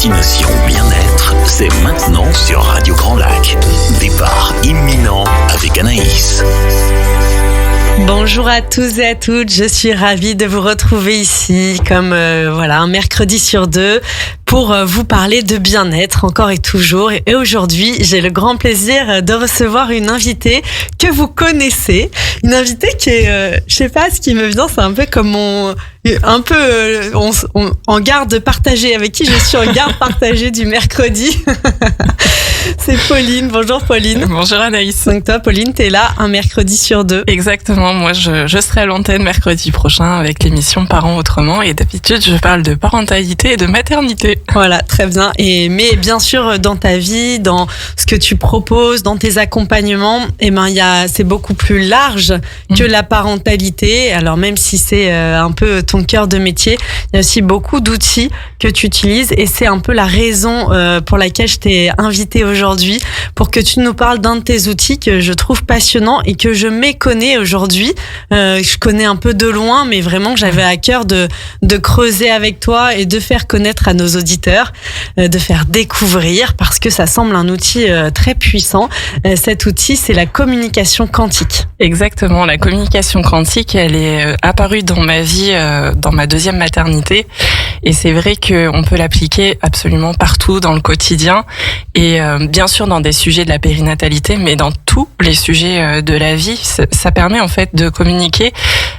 Destination Bien-être, c'est maintenant sur Radio Grand Lac. Départ imminent avec Anaïs. Bonjour à tous et à toutes, je suis ravie de vous retrouver ici comme un mercredi sur deux pour vous parler de bien-être encore et toujours. Et aujourd'hui, j'ai le grand plaisir de recevoir une invitée que vous connaissez, une invitée qui est, je sais pas, ce qui me vient, c'est un peu comme en garde partagée, avec qui je suis en garde partagée du mercredi. C'est Pauline. Bonjour Pauline. Bonjour Anaïs. Donc toi Pauline, t'es là un mercredi sur deux. Exactement, moi je serai à l'antenne mercredi prochain avec l'émission Parents Autrement et d'habitude je parle de parentalité et de maternité. Voilà, très bien. Mais bien sûr dans ta vie, dans ce que tu proposes, dans tes accompagnements, c'est beaucoup plus large que la parentalité. Alors même si c'est un peu ton cœur de métier, il y a aussi beaucoup d'outils que tu utilises et c'est un peu la raison pour laquelle je t'ai invitée aujourd'hui pour que tu nous parles d'un de tes outils que je trouve passionnant et que je méconnais aujourd'hui. Je connais un peu de loin, mais vraiment que j'avais à cœur de creuser avec toi et de faire connaître à nos auditeurs, de faire découvrir parce que ça semble un outil très puissant. Cet outil, c'est la communication quantique. Exactement, la communication quantique, elle est apparue dans ma vie, dans ma deuxième maternité. Et c'est vrai qu'on peut l'appliquer absolument partout dans le quotidien et bien sûr dans des sujets de la périnatalité, mais dans tous les sujets de la vie. Ça permet en fait de communiquer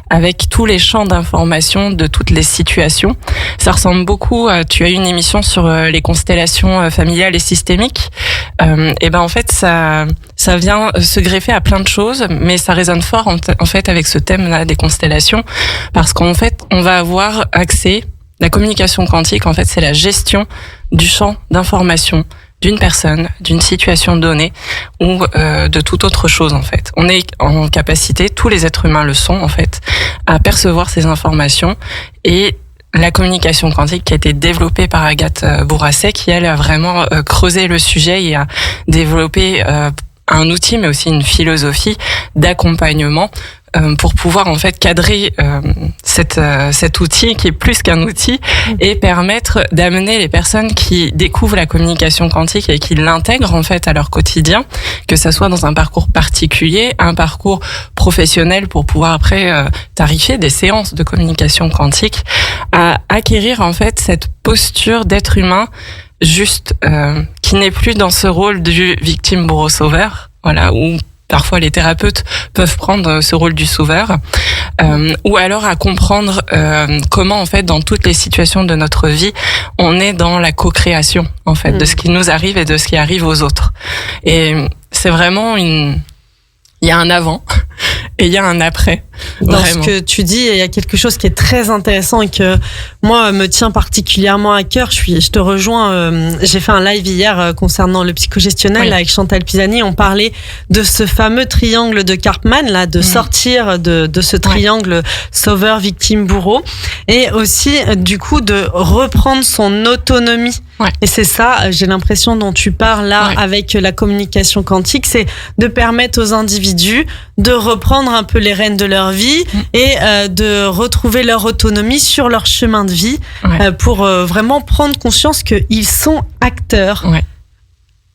avec tous les champs d'information de toutes les situations. Ça ressemble beaucoup à, tu as eu une émission sur les constellations familiales et systémiques. Et ben en fait ça vient se greffer à plein de choses, mais ça résonne fort en fait avec ce thème-là des constellations, parce qu'en fait on va avoir accès. La communication quantique, en fait, c'est la gestion du champ d'information d'une personne, d'une situation donnée ou de toute autre chose, en fait. On est en capacité, tous les êtres humains le sont, en fait, à percevoir ces informations et la communication quantique qui a été développée par Agathe Bourasset, qui, elle, a vraiment creusé le sujet et a développé un outil, mais aussi une philosophie d'accompagnement pour pouvoir en fait cadrer cet outil qui est plus qu'un outil et permettre d'amener les personnes qui découvrent la communication quantique et qui l'intègrent en fait à leur quotidien, que ça soit dans un parcours particulier, un parcours professionnel pour pouvoir après tarifier des séances de communication quantique, à acquérir en fait cette posture d'être humain juste qui n'est plus dans ce rôle du victime bourreau sauveur, voilà, où parfois les thérapeutes peuvent prendre ce rôle du sauveur, ou alors à comprendre comment en fait dans toutes les situations de notre vie on est dans la co-création en fait de ce qui nous arrive et de ce qui arrive aux autres. Et c'est vraiment il y a un avant et il y a un après. Dans ce que tu dis, il y a quelque chose qui est très intéressant et que moi me tient particulièrement à cœur. Je te rejoins. J'ai fait un live hier concernant le psychogestionnel avec Chantal Pisani. On parlait de ce fameux triangle de Karpman, là, de sortir de ce triangle sauveur, victime, bourreau, et aussi du coup de reprendre son autonomie. Et c'est ça, j'ai l'impression dont tu parles là avec la communication quantique, c'est de permettre aux individus de reprendre un peu les rênes de leur vie et de retrouver leur autonomie sur leur chemin de vie pour vraiment prendre conscience qu'ils sont acteurs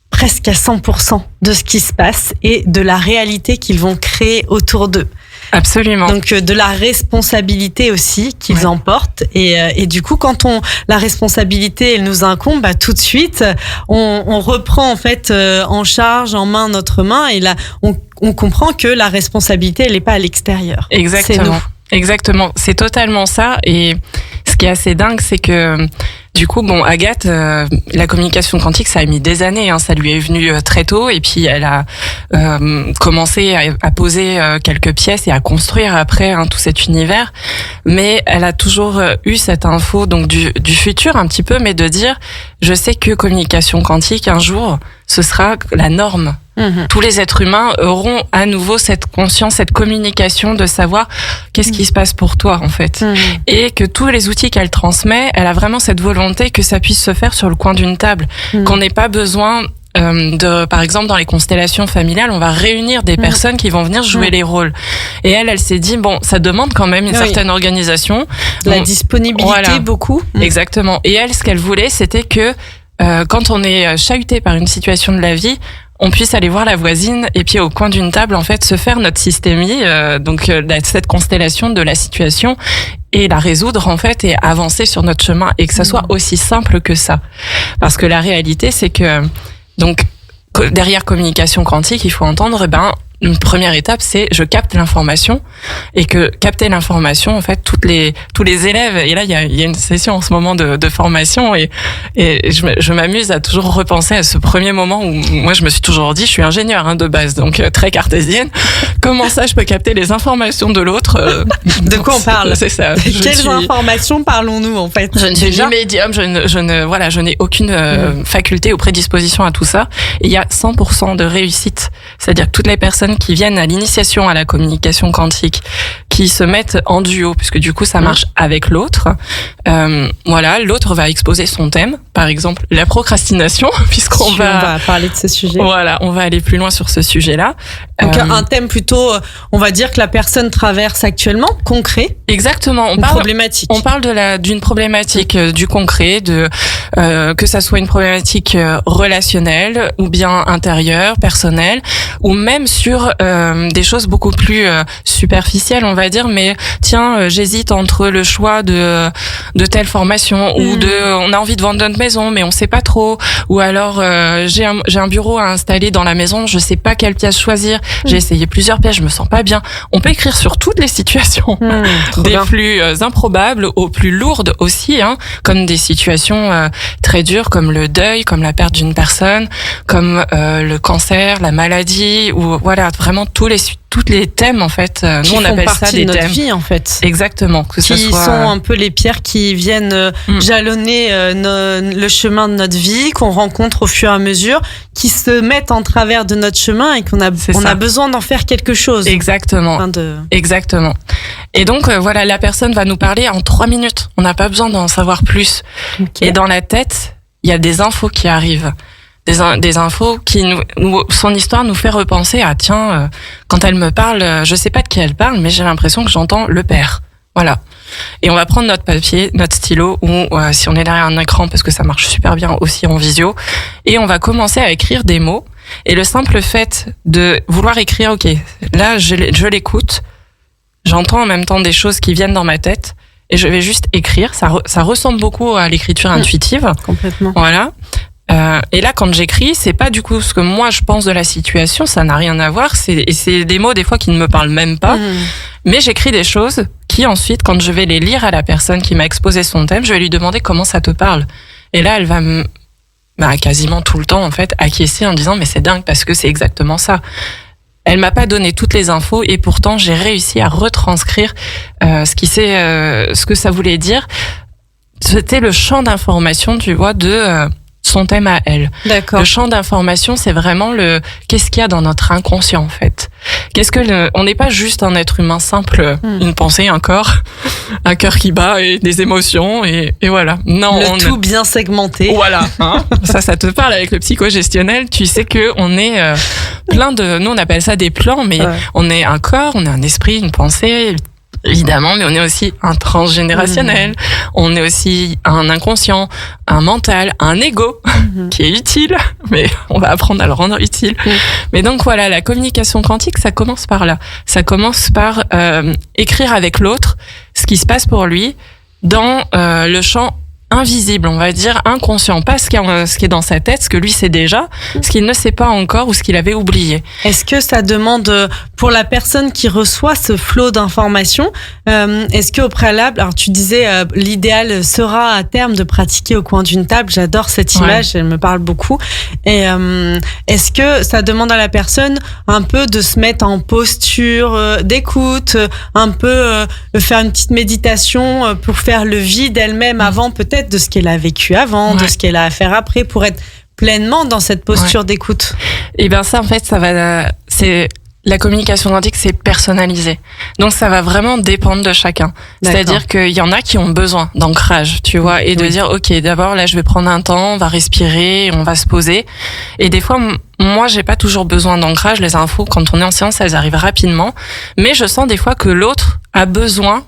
presque à 100% de ce qui se passe et de la réalité qu'ils vont créer autour d'eux. Absolument. Donc de la responsabilité aussi qu'ils emportent et du coup quand la responsabilité elle nous incombe, tout de suite on reprend en fait en charge en main notre main et là on comprend que la responsabilité elle est pas à l'extérieur. Exactement. C'est nous. Exactement, c'est totalement ça. Et ce qui est assez dingue, c'est que du coup, Agathe, la communication quantique, ça a mis des années. Ça lui est venu très tôt, et puis elle a commencé à poser quelques pièces et à construire après tout cet univers. Mais elle a toujours eu cette info donc du futur un petit peu, mais de dire, je sais que communication quantique un jour, ce sera la norme. Tous les êtres humains auront à nouveau cette conscience, cette communication de savoir qu'est-ce qui se passe pour toi en fait. Et que tous les outils qu'elle transmet, elle a vraiment cette volonté que ça puisse se faire sur le coin d'une table, qu'on n'ait pas besoin par exemple dans les constellations familiales, on va réunir des personnes qui vont venir jouer les rôles. Et elle s'est dit ça demande quand même une certaine organisation, la disponibilité beaucoup. Exactement. Et elle, ce qu'elle voulait, c'était que quand on est chahuté par une situation de la vie, on puisse aller voir la voisine et puis au coin d'une table, en fait, se faire notre systémie, cette constellation de la situation et la résoudre, en fait, et avancer sur notre chemin et que ça soit aussi simple que ça. Parce que la réalité, c'est que, donc, derrière communication quantique, il faut entendre, une première étape, c'est je capte l'information et que capter l'information, en fait, tous les élèves, et là il y a une session en ce moment de formation et je m'amuse à toujours repenser à ce premier moment où moi je me suis toujours dit, je suis ingénieure de base, donc très cartésienne. Comment ça je peux capter les informations de l'autre De quoi on parle? C'est ça. Quelles informations parlons-nous en fait? Je ne suis ni médium, je n'ai aucune faculté ou prédisposition à tout ça. Et il y a 100% de réussite, c'est-à-dire que toutes les personnes qui viennent à l'initiation à la communication quantique, qui se mettent en duo, puisque du coup ça marche avec l'autre. L'autre va exposer son thème, par exemple la procrastination, puisqu'on va parler de ce sujet. Voilà, on va aller plus loin sur ce sujet-là. Donc un thème plutôt, on va dire que la personne traverse actuellement, concret. Exactement. On parle d'une problématique du concret, que ça soit une problématique relationnelle ou bien intérieure, personnelle, ou même sur des choses beaucoup plus superficielles, on va dire. Mais tiens, j'hésite entre le choix de telle formation ou on a envie de vendre notre maison, mais on sait pas trop. Ou alors j'ai un bureau à installer dans la maison, je sais pas quelle pièce choisir. J'ai essayé plusieurs pièces, je me sens pas bien. On peut écrire sur toutes les situations, des plus improbables aux plus lourdes aussi, comme des situations très dures, comme le deuil, comme la perte d'une personne, comme le cancer, la maladie, ou voilà, vraiment tous les thèmes en fait. Nous on appelle ça des thèmes. Qui font partie de notre vie en fait. Exactement. Qui sont un peu les pierres qui viennent jalonner le chemin de notre vie, qu'on rencontre au fur et à mesure, qui se mettent en travers de notre chemin et qu'on a besoin d'en faire quelque chose. Exactement. Exactement. Et donc voilà, la personne va nous parler en 3 minutes. On n'a pas besoin d'en savoir plus. Okay. Et dans la tête, il y a des infos qui arrivent. Des infos qui son histoire nous fait repenser à quand elle me parle, je sais pas de qui elle parle, mais j'ai l'impression que j'entends le père. Voilà. Et on va prendre notre papier, notre stylo, ou si on est derrière un écran, parce que ça marche super bien aussi en visio, et on va commencer à écrire des mots. Et le simple fait de vouloir écrire, ok, là je l'écoute, j'entends en même temps des choses qui viennent dans ma tête, et je vais juste écrire. Ça ressemble beaucoup à l'écriture intuitive. Complètement. Voilà. Et là, quand j'écris, c'est pas du coup ce que moi je pense de la situation, ça n'a rien à voir. C'est des mots des fois qui ne me parlent même pas. Mais j'écris des choses qui ensuite, quand je vais les lire à la personne qui m'a exposé son thème, je vais lui demander comment ça te parle. Et là, elle va quasiment tout le temps en fait acquiescer en disant mais c'est dingue parce que c'est exactement ça. Elle m'a pas donné toutes les infos et pourtant j'ai réussi à retranscrire ce que ça voulait dire. C'était le champ d'information, tu vois, de son thème à elle. D'accord. Le champ d'information, c'est vraiment qu'est-ce qu'il y a dans notre inconscient en fait. On n'est pas juste un être humain simple, une pensée, un corps, un cœur qui bat et des émotions et voilà. Non, tout bien segmenté. Voilà, ça te parle avec le psychogestionnel, tu sais que on est plein de, nous on appelle ça des plans, mais on est un corps, on est un esprit, une pensée. Évidemment, mais on est aussi un transgénérationnel, on est aussi un inconscient, un mental, un ego qui est utile, mais on va apprendre à le rendre utile. Mais donc voilà, la communication quantique, ça commence par là. Ça commence par écrire avec l'autre ce qui se passe pour lui dans le champ invisible, on va dire, inconscient, pas ce qui est dans sa tête, ce que lui sait déjà, ce qu'il ne sait pas encore ou ce qu'il avait oublié. Est-ce que ça demande, pour la personne qui reçoit ce flot d'informations, est-ce qu'au préalable, alors tu disais l'idéal sera à terme de pratiquer au coin d'une table, j'adore cette image, elle me parle beaucoup, et est-ce que ça demande à la personne un peu de se mettre en posture d'écoute, un peu faire une petite méditation pour faire le vide elle-même avant peut-être de ce qu'elle a vécu avant, de ce qu'elle a à faire après, pour être pleinement dans cette posture d'écoute? Et bien ça, en fait, c'est la communication quantique, c'est personnalisé. Donc ça va vraiment dépendre de chacun. D'accord. C'est-à-dire qu'il y en a qui ont besoin d'ancrage, tu vois, et de dire, ok, d'abord là, je vais prendre un temps, on va respirer, on va se poser. Et des fois, moi, j'ai pas toujours besoin d'ancrage. Les infos, quand on est en séance, elles arrivent rapidement. Mais je sens des fois que l'autre a besoin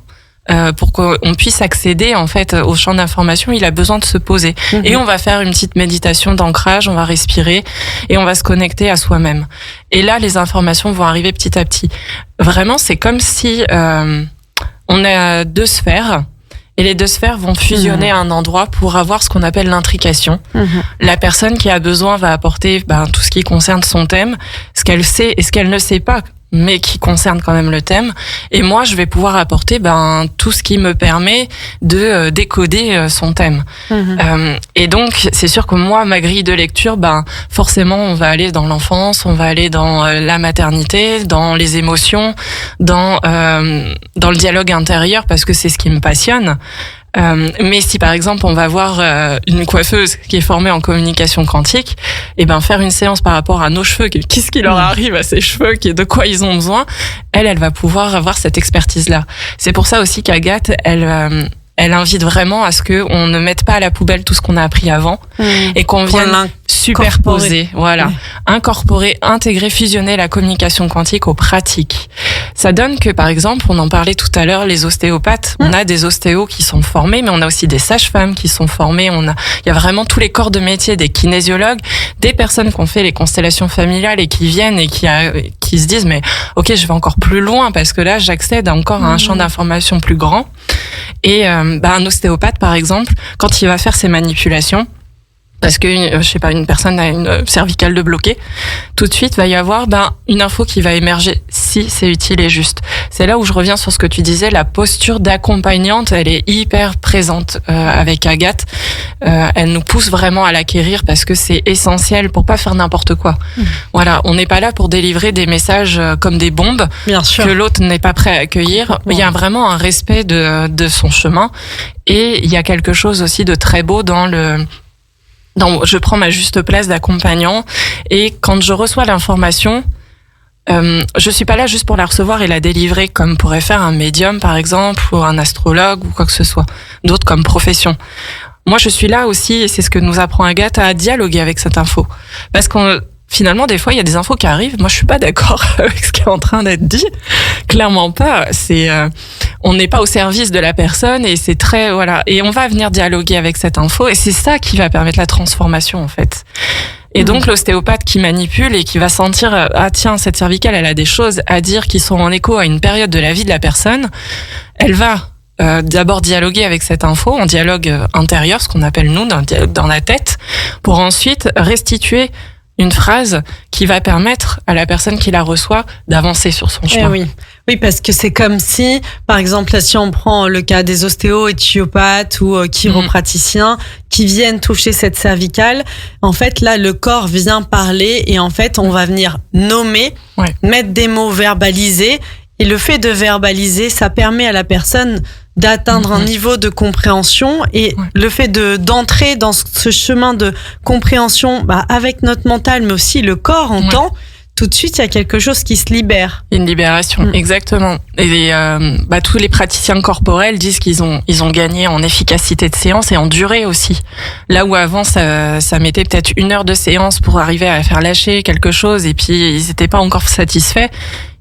pour qu'on puisse accéder en fait au champ d'information, il a besoin de se poser. Et on va faire une petite méditation d'ancrage, on va respirer et on va se connecter à soi-même. Et là, les informations vont arriver petit à petit. Vraiment, c'est comme si on a 2 sphères. Et les 2 sphères vont fusionner à un endroit pour avoir ce qu'on appelle l'intrication. La personne qui a besoin va apporter tout ce qui concerne son thème, ce qu'elle sait et ce qu'elle ne sait pas, mais qui concerne quand même le thème. Et moi, je vais pouvoir apporter tout ce qui me permet de décoder son thème. Et donc, c'est sûr que moi, ma grille de lecture, forcément, on va aller dans l'enfance, on va aller dans la maternité, dans les émotions, dans le dialogue intérieur, parce que c'est ce qui me passionne. Mais si par exemple on va voir une coiffeuse qui est formée en communication quantique, et faire une séance par rapport à nos cheveux, qu'est-ce qui leur arrive à ces cheveux, de quoi ils ont besoin, elle va pouvoir avoir cette expertise-là. C'est pour ça aussi qu'Agathe, elle invite vraiment à ce que on ne mette pas à la poubelle tout ce qu'on a appris avant et qu'on vienne superposer, incorporer, intégrer, fusionner la communication quantique aux pratiques. Ça donne que, par exemple, on en parlait tout à l'heure, les ostéopathes, on a des ostéos qui sont formés, mais on a aussi des sages-femmes qui sont formées, il y a vraiment tous les corps de métier, des kinésiologues, des personnes qui ont fait les constellations familiales et qui viennent et qui se disent, mais ok, je vais encore plus loin parce que là, j'accède encore à un champ d'information plus grand. Et un ostéopathe, par exemple, quand il va faire ses manipulations, parce que une personne a une cervicale de bloquée, tout de suite va y avoir une info qui va émerger si c'est utile et juste. C'est là où je reviens sur ce que tu disais, la posture d'accompagnante, elle est hyper présente avec Agathe. Elle nous pousse vraiment à l'acquérir parce que c'est essentiel pour pas faire n'importe quoi. Voilà, on n'est pas là pour délivrer des messages comme des bombes que l'autre n'est pas prêt à accueillir. Il y a vraiment un respect de son chemin et il y a quelque chose aussi de très beau dans je prends ma juste place d'accompagnant et quand je reçois l'information, je suis pas là juste pour la recevoir et la délivrer comme pourrait faire un médium par exemple ou un astrologue ou quoi que ce soit, d'autres comme profession. Moi je suis là aussi, et c'est ce que nous apprend Agathe, à dialoguer avec cette info. Parce qu'on finalement, des fois, il y a des infos qui arrivent. Moi, je suis pas d'accord avec ce qui est en train d'être dit. Clairement pas. On n'est pas au service de la personne et c'est très, Et on va venir dialoguer avec cette info et c'est ça qui va permettre la transformation, en fait. Et donc, l'ostéopathe qui manipule et qui va sentir, tiens, cette cervicale, elle a des choses à dire qui sont en écho à une période de la vie de la personne. Elle va d'abord dialoguer avec cette info en dialogue intérieur, ce qu'on appelle nous, dans la tête, pour ensuite restituer une phrase qui va permettre à la personne qui la reçoit d'avancer sur son chemin. Oui, parce que c'est comme si, par exemple, si on prend le cas des ostéos, éthiopathes ou chiropraticiens qui viennent toucher cette cervicale, en fait, là, le corps vient parler et en fait, on va venir nommer, mettre des mots, verbaliser. Et le fait de verbaliser, ça permet à la personne d'atteindre un niveau de compréhension et le fait d'entrer dans ce chemin de compréhension avec notre mental, mais aussi le corps entend, tout de suite, il y a quelque chose qui se libère. Une libération, exactement. Et tous les praticiens corporels disent qu'ils ont gagné en efficacité de séance et en durée aussi. Là où avant, ça mettait peut-être 1 heure de séance pour arriver à faire lâcher quelque chose et puis ils n'étaient pas encore satisfaits.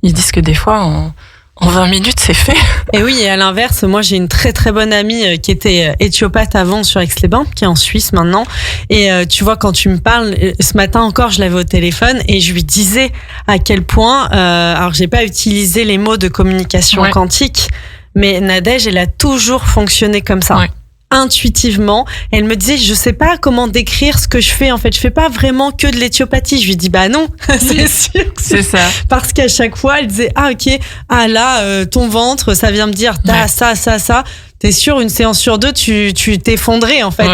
Ils disent que des fois, en 20 minutes, c'est fait. Et oui, et à l'inverse, moi, j'ai une très très bonne amie qui était éthiopathe avant sur Aix-les-Bains, qui est en Suisse maintenant. Et tu vois, quand tu me parles, ce matin encore, je l'avais au téléphone et je lui disais à quel point, alors j'ai pas utilisé les mots de communication quantique, mais Nadège, elle a toujours fonctionné comme ça. Intuitivement, elle me disait, je sais pas comment décrire ce que je fais. En fait, je fais pas vraiment que de l'éthiopathie. Je lui dis, non, c'est sûr que c'est ça. Parce qu'à chaque fois, elle disait, ok, là, ton ventre, ça vient me dire, ça. T'es sûr, une séance sur 2, tu t'effondrais, en fait.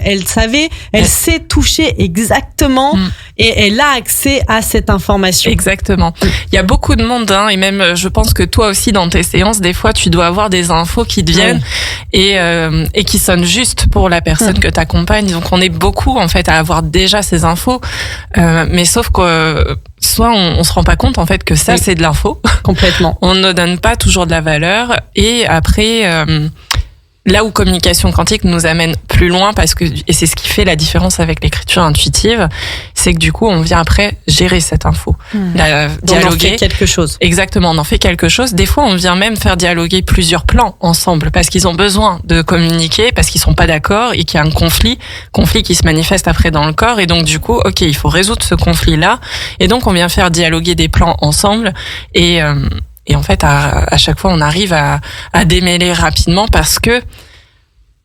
Elle savait, elle sait toucher exactement et elle a accès à cette information. Exactement. Il y a beaucoup de monde, et même, je pense que toi aussi, dans tes séances, des fois, tu dois avoir des infos qui te viennent et qui sonnent juste pour la personne que t'accompagnes. Donc, on est beaucoup, en fait, à avoir déjà ces infos. Mais sauf que, soit on se rend pas compte, en fait, que ça, c'est de l'info. Complètement. On ne donne pas toujours de la valeur. Et après, là où communication quantique nous amène plus loin et c'est ce qui fait la différence avec l'écriture intuitive, c'est que du coup, on vient après gérer cette info. Dialoguer. On en fait quelque chose. Exactement, on en fait quelque chose. Des fois, on vient même faire dialoguer plusieurs plans ensemble parce qu'ils ont besoin de communiquer, parce qu'ils sont pas d'accord et qu'il y a un conflit qui se manifeste après dans le corps. Et donc, du coup, ok, il faut résoudre ce conflit-là. Et donc, on vient faire dialoguer des plans ensemble et en fait, à chaque fois, on arrive à démêler rapidement parce que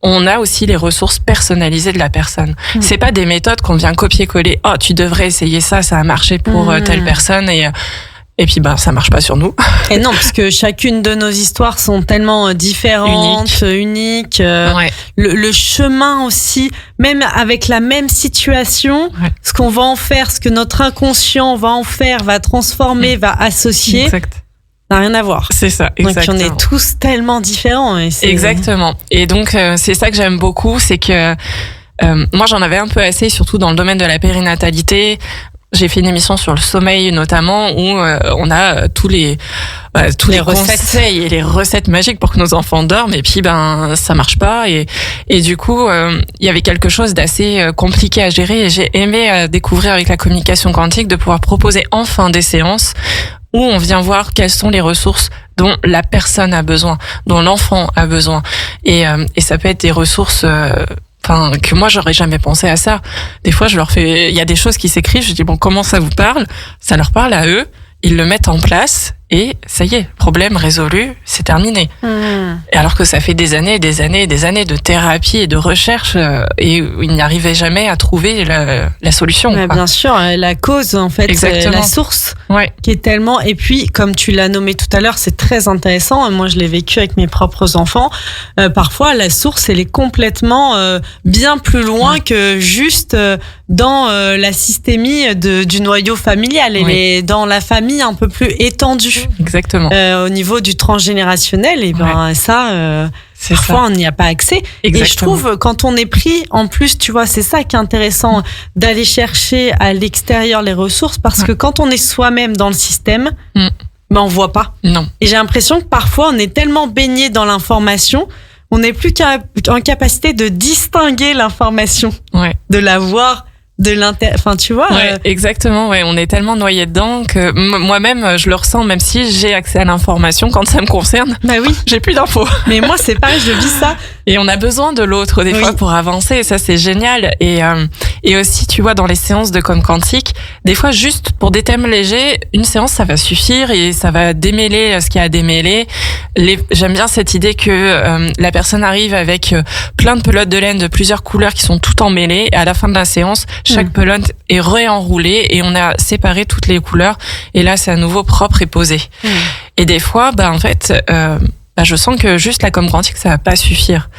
on a aussi les ressources personnalisées de la personne. C'est pas des méthodes qu'on vient copier-coller. Oh, tu devrais essayer ça, ça a marché pour telle personne et puis ça marche pas sur nous. Et non, parce que chacune de nos histoires sont tellement différentes, uniques. Ouais. Le chemin aussi, même avec la même situation, ce qu'on va en faire, ce que notre inconscient va en faire, va transformer, va associer. Exact. Ça n'a rien à voir. C'est ça, exactement. Donc on est tous tellement différents. Exactement. Et donc c'est ça que j'aime beaucoup, c'est que moi j'en avais un peu assez, surtout dans le domaine de la périnatalité. J'ai fait une émission sur le sommeil notamment où on a tous les conseils et les recettes magiques pour que nos enfants dorment et puis ça marche pas et du coup il y avait quelque chose d'assez compliqué à gérer et j'ai aimé découvrir avec la communication quantique de pouvoir proposer enfin des séances où on vient voir quelles sont les ressources dont la personne a besoin, dont l'enfant a besoin et ça peut être des ressources que moi j'aurais jamais pensé à ça. Des fois il y a des choses qui s'écrivent, je dis comment ça vous parle? Ça leur parle à eux, ils le mettent en place et ça y est, problème résolu, c'est terminé. Et alors que ça fait des années et des années et des années de thérapie et de recherche et ils n'y arrivaient jamais à trouver la solution. Mais bien sûr, la cause en fait, la source qui est tellement... Et puis, comme tu l'as nommé tout à l'heure, c'est très intéressant. Moi, je l'ai vécu avec mes propres enfants. Parfois, la source, elle est complètement bien plus loin que juste dans la systémie du noyau familial. Elle est dans la famille un peu plus étendue. Exactement. Au niveau du transgénérationnel, et parfois on n'y a pas accès. Exactement. Et je trouve quand on est pris, en plus, tu vois, c'est ça qui est intéressant d'aller chercher à l'extérieur les ressources, parce que quand on est soi-même dans le système, on voit pas. Non. Et j'ai l'impression que parfois on est tellement baigné dans l'information, on n'est plus en capacité de distinguer l'information, de la voir. Tu vois. Exactement. On est tellement noyé dedans que moi-même, je le ressens, même si j'ai accès à l'information quand ça me concerne. Bah oui. J'ai plus d'infos. Mais moi, c'est pareil, je vis ça. Et on a besoin de l'autre des fois pour avancer. Et ça, c'est génial. Et aussi, tu vois, dans les séances de com quantique, des fois, juste pour des thèmes légers, une séance, ça va suffire et ça va démêler ce qu'il y a à démêler. J'aime bien cette idée que la personne arrive avec plein de pelotes de laine de plusieurs couleurs qui sont toutes emmêlées. Et à la fin de la séance, chaque pelote est réenroulée et on a séparé toutes les couleurs. Et là, c'est à nouveau propre et posé. Et des fois, en fait... je sens que juste la com quantique, ça va pas suffire.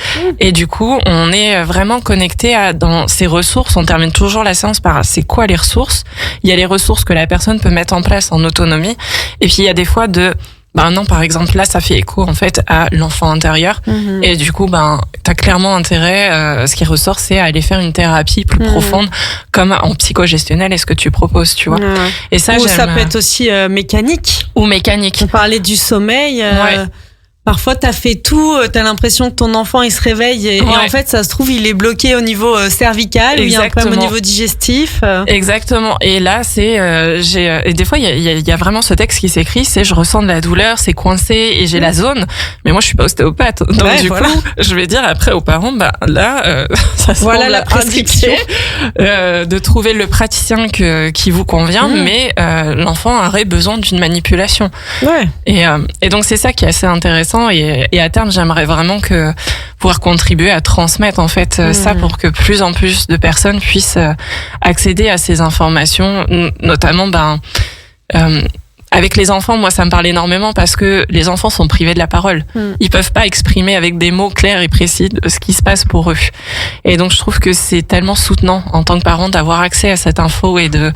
Et du coup, on est vraiment connecté dans ces ressources. On termine toujours la séance par c'est quoi les ressources? Il y a les ressources que la personne peut mettre en place en autonomie. Et puis, il y a des fois non, par exemple, là, ça fait écho, en fait, à l'enfant intérieur. Et du coup, t'as clairement intérêt, ce qui ressort, c'est à aller faire une thérapie plus profonde, comme en psychogestionnel, est-ce que tu proposes, tu vois. Et ça, ça peut être aussi mécanique. Ou mécanique. On parlait du sommeil. Parfois, t'as fait tout, t'as l'impression que ton enfant, il se réveille et en fait, ça se trouve, il est bloqué au niveau cervical, ou il y a un problème au niveau digestif. Exactement. Et là, et des fois, il y a vraiment ce texte qui s'écrit, c'est je ressens de la douleur, c'est coincé et j'ai la zone. Mais moi, je suis pas ostéopathe. Donc, du coup, je vais dire après aux parents, ça semble la prescription. De trouver le praticien qui vous convient, mais l'enfant aurait besoin d'une manipulation. Et donc, c'est ça qui est assez intéressant. Et à terme, j'aimerais vraiment pouvoir contribuer à transmettre en fait ça pour que plus en plus de personnes puissent accéder à ces informations, notamment avec les enfants. Moi, ça me parle énormément parce que les enfants sont privés de la parole. Ils peuvent pas exprimer avec des mots clairs et précis ce qui se passe pour eux. Et donc, je trouve que c'est tellement soutenant en tant que parent d'avoir accès à cette info et de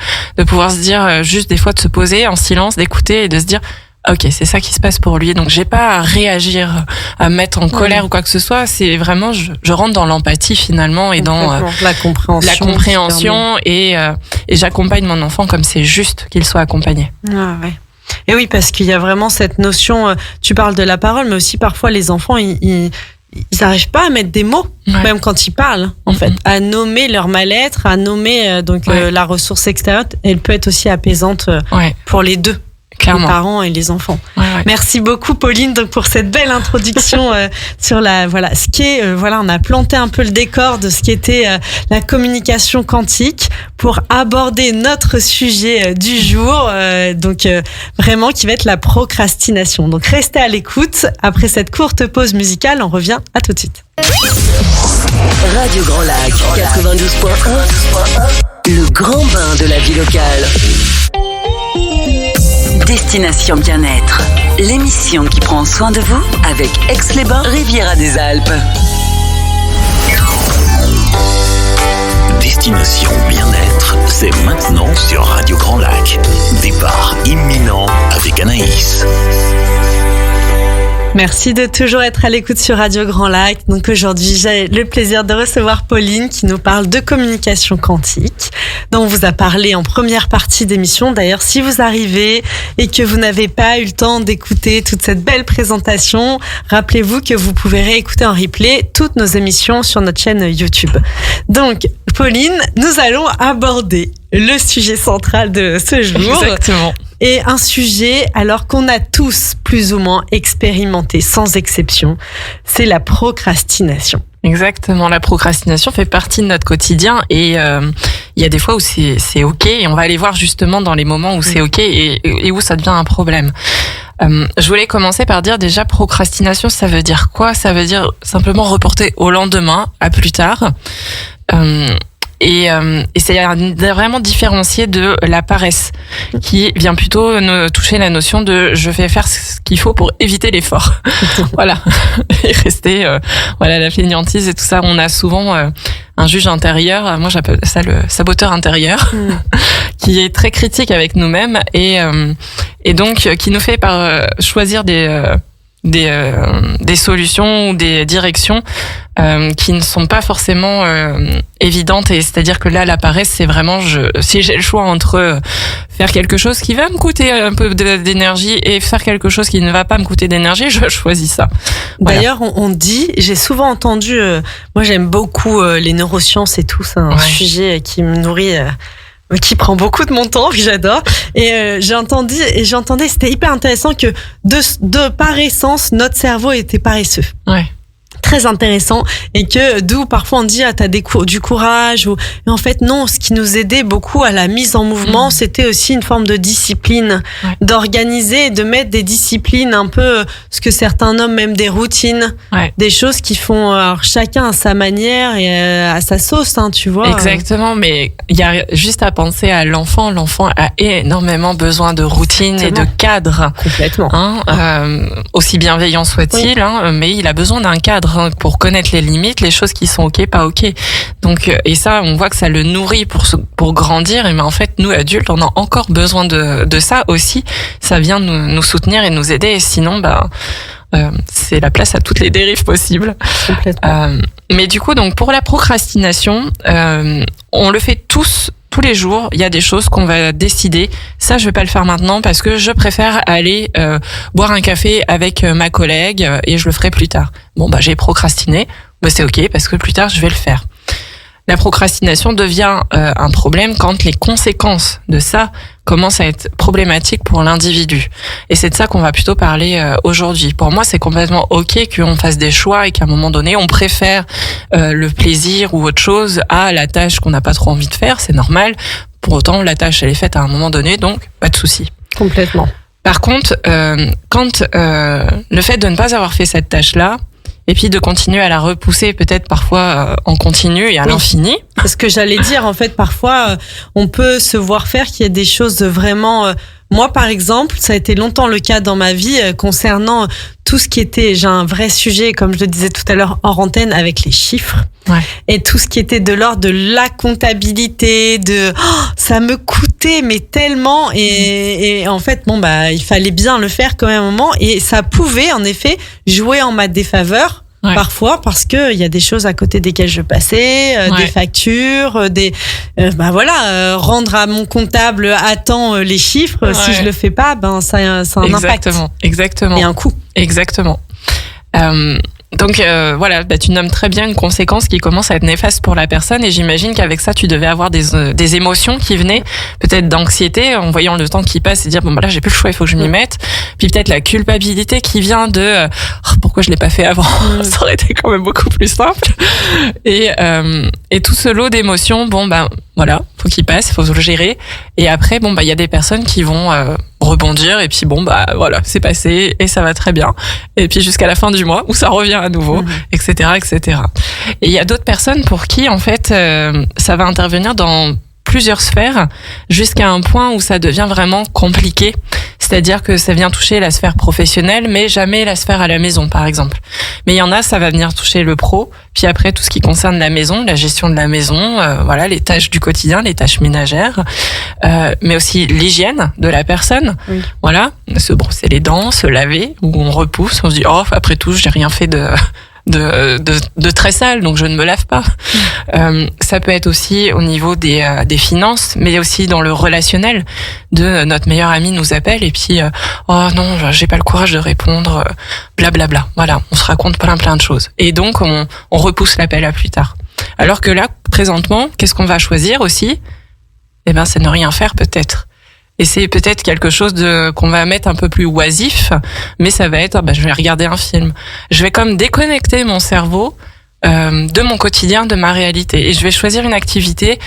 pouvoir se dire juste des fois de se poser en silence, d'écouter et de se dire ok, c'est ça qui se passe pour lui. Donc, j'ai pas à réagir, à me mettre en colère ou quoi que ce soit. C'est vraiment, je rentre dans l'empathie finalement et dans la compréhension et j'accompagne mon enfant comme c'est juste qu'il soit accompagné. Et oui, parce qu'il y a vraiment cette notion, tu parles de la parole, mais aussi parfois les enfants, ils ils n'arrivent pas à mettre des mots, même quand ils parlent, en fait, à nommer leur mal-être, à nommer la ressource extérieure. Elle peut être aussi apaisante pour les deux. Clairement. Les parents et les enfants. Merci beaucoup Pauline donc pour cette belle introduction sur ce qui est on a planté un peu le décor de ce qui était la communication quantique pour aborder notre sujet du jour vraiment qui va être la procrastination. Donc restez à l'écoute. Après cette courte pause musicale, on revient à tout de suite. Radio Grand Lac 92.1, le grand bain de la vie locale. Destination Bien-être, l'émission qui prend soin de vous avec Aix-les-Bains, Riviera des Alpes. Destination Bien-être, c'est maintenant sur Radio Grand Lac. Départ imminent avec Anaïs. Merci de toujours être à l'écoute sur Radio Grand Lac. Donc aujourd'hui, j'ai le plaisir de recevoir Pauline qui nous parle de communication quantique, dont on vous a parlé en première partie d'émission. D'ailleurs, si vous arrivez et que vous n'avez pas eu le temps d'écouter toute cette belle présentation, rappelez-vous que vous pouvez réécouter en replay toutes nos émissions sur notre chaîne YouTube. Donc, Pauline, nous allons aborder le sujet central de ce jour. Exactement. Et un sujet, alors qu'on a tous plus ou moins expérimenté, sans exception, c'est la procrastination. Exactement, la procrastination fait partie de notre quotidien et il y a des fois où c'est ok et on va aller voir justement dans les moments où c'est ok et où ça devient un problème. Je voulais commencer par dire déjà procrastination, ça veut dire quoi ? Ça veut dire simplement reporter au lendemain, à plus tard. Et c'est vraiment différencié de la paresse qui vient plutôt toucher la notion de je vais faire ce qu'il faut pour éviter l'effort. Voilà. Et rester la fainéantise et tout ça. On a souvent un juge intérieur, moi j'appelle ça le saboteur intérieur, qui est très critique avec nous-mêmes et donc qui nous fait choisir des solutions ou des directions qui ne sont pas forcément évidentes, et c'est-à-dire que là la paresse c'est vraiment si j'ai le choix entre faire quelque chose qui va me coûter un peu d'énergie et faire quelque chose qui ne va pas me coûter d'énergie, je choisis ça. Voilà. D'ailleurs on dit, j'ai souvent entendu, moi j'aime beaucoup les neurosciences et tout, c'est un sujet qui me nourrit, qui prend beaucoup de mon temps, que j'adore. Et j'entendais, c'était hyper intéressant que de par essence, notre cerveau était paresseux. Ouais. Très intéressant, et que d'où parfois on dit t'as du courage, et en fait non, ce qui nous aidait beaucoup à la mise en mouvement, c'était aussi une forme de discipline, d'organiser, de mettre des disciplines, un peu ce que certains nomment même des routines, des choses qui font alors chacun à sa manière et à sa sauce, tu vois. Exactement, mais il y a juste à penser à l'enfant a énormément besoin de routine et de cadre. Complètement. Aussi bienveillant soit-il, mais il a besoin d'un cadre pour connaître les limites, les choses qui sont ok, pas ok. Donc, et ça, on voit que ça le nourrit pour grandir. Et mais en fait, nous adultes, on a encore besoin de ça aussi. Ça vient nous soutenir et nous aider. Et sinon, c'est la place à toutes les dérives possibles. Complètement. Mais du coup, donc pour la procrastination, on le fait tous les jours. Il y a des choses qu'on va décider. Ça, je vais pas le faire maintenant parce que je préfère aller boire un café avec ma collègue et je le ferai plus tard. Bon, j'ai procrastiné. C'est ok parce que plus tard, je vais le faire. La procrastination devient un problème quand les conséquences de ça commencent à être problématiques pour l'individu. Et c'est de ça qu'on va plutôt parler aujourd'hui. Pour moi, c'est complètement ok qu'on fasse des choix et qu'à un moment donné, on préfère le plaisir ou autre chose à la tâche qu'on n'a pas trop envie de faire. C'est normal. Pour autant, la tâche, elle est faite à un moment donné, donc pas de souci. Complètement. Par contre, quand le fait de ne pas avoir fait cette tâche-là, et puis de continuer à la repousser peut-être parfois en continu et à l'infini. C'est ce que j'allais dire, en fait, parfois on peut se voir faire qu'il y a des choses vraiment... Moi, par exemple, ça a été longtemps le cas dans ma vie concernant tout ce qui était... J'ai un vrai sujet, comme je le disais tout à l'heure, hors antenne, avec les chiffres. Ouais. Et tout ce qui était de l'ordre de la comptabilité, ça me coûtait mais tellement, et en fait il fallait bien le faire quand même à un moment, et ça pouvait en effet jouer en ma défaveur. Ouais. Parfois, parce que il y a des choses à côté desquelles je passais, des factures, rendre à mon comptable à temps les chiffres. Si je le fais pas, ça a un impact. Exactement. Et un coût. Exactement. Donc voilà, tu nommes très bien une conséquence qui commence à être néfaste pour la personne, et j'imagine qu'avec ça tu devais avoir des émotions qui venaient, peut-être d'anxiété en voyant le temps qui passe et dire bon bah là j'ai plus le choix, il faut que je m'y mette, puis peut-être la culpabilité qui vient de pourquoi je l'ai pas fait avant, ça aurait été quand même beaucoup plus simple, et tout ce lot d'émotions, bon ben voilà, faut qu'il passe, faut le gérer, et après bon bah il y a des personnes qui vont rebondir, et puis bon bah voilà, c'est passé et ça va très bien, et puis jusqu'à la fin du mois où ça revient à nouveau, etc. Et il y a d'autres personnes pour qui en fait ça va intervenir dans plusieurs sphères jusqu'à un point où ça devient vraiment compliqué, c'est-à-dire que ça vient toucher la sphère professionnelle mais jamais la sphère à la maison par exemple. Mais il y en a, ça va venir toucher le pro, puis après tout ce qui concerne la maison, la gestion de la maison, voilà, les tâches du quotidien, les tâches ménagères, mais aussi l'hygiène de la personne, voilà, se brosser les dents, se laver, où on repousse, on se dit oh après tout j'ai rien fait de très sale, donc je ne me lave pas. Ça peut être aussi au niveau des finances, mais aussi dans le relationnel, de notre meilleur ami nous appelle et puis oh non, j'ai pas le courage de répondre, blablabla. Voilà, on se raconte plein de choses. Et donc on repousse l'appel à plus tard. Alors que là, présentement, qu'est-ce qu'on va choisir aussi ? Eh ben, c'est ne rien faire peut-être. Et c'est peut-être quelque chose qu'on va mettre un peu plus oisif, mais ça va être, je vais regarder un film. Je vais comme déconnecter mon cerveau de mon quotidien, de ma réalité. Et je vais choisir une activité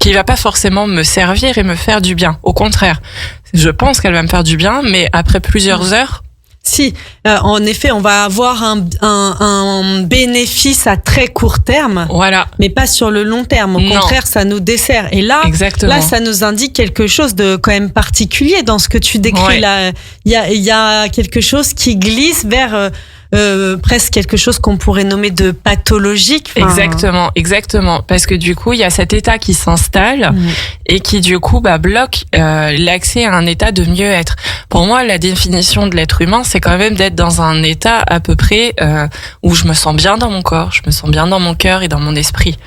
qui va pas forcément me servir et me faire du bien. Au contraire, je pense qu'elle va me faire du bien, mais après plusieurs heures, si, en effet, on va avoir un bénéfice à très court terme, voilà, mais pas sur le long terme. Au contraire, ça nous dessert. Et là, là, ça nous indique quelque chose de quand même particulier dans ce que tu décris là. Il y a quelque chose qui glisse vers presque quelque chose qu'on pourrait nommer de pathologique. Exactement. Parce que du coup, il y a cet état qui s'installe et qui du coup bloque l'accès à un état de mieux-être. Pour moi, la définition de l'être humain, c'est quand même d'être dans un état à peu près où je me sens bien dans mon corps, je me sens bien dans mon cœur et dans mon esprit.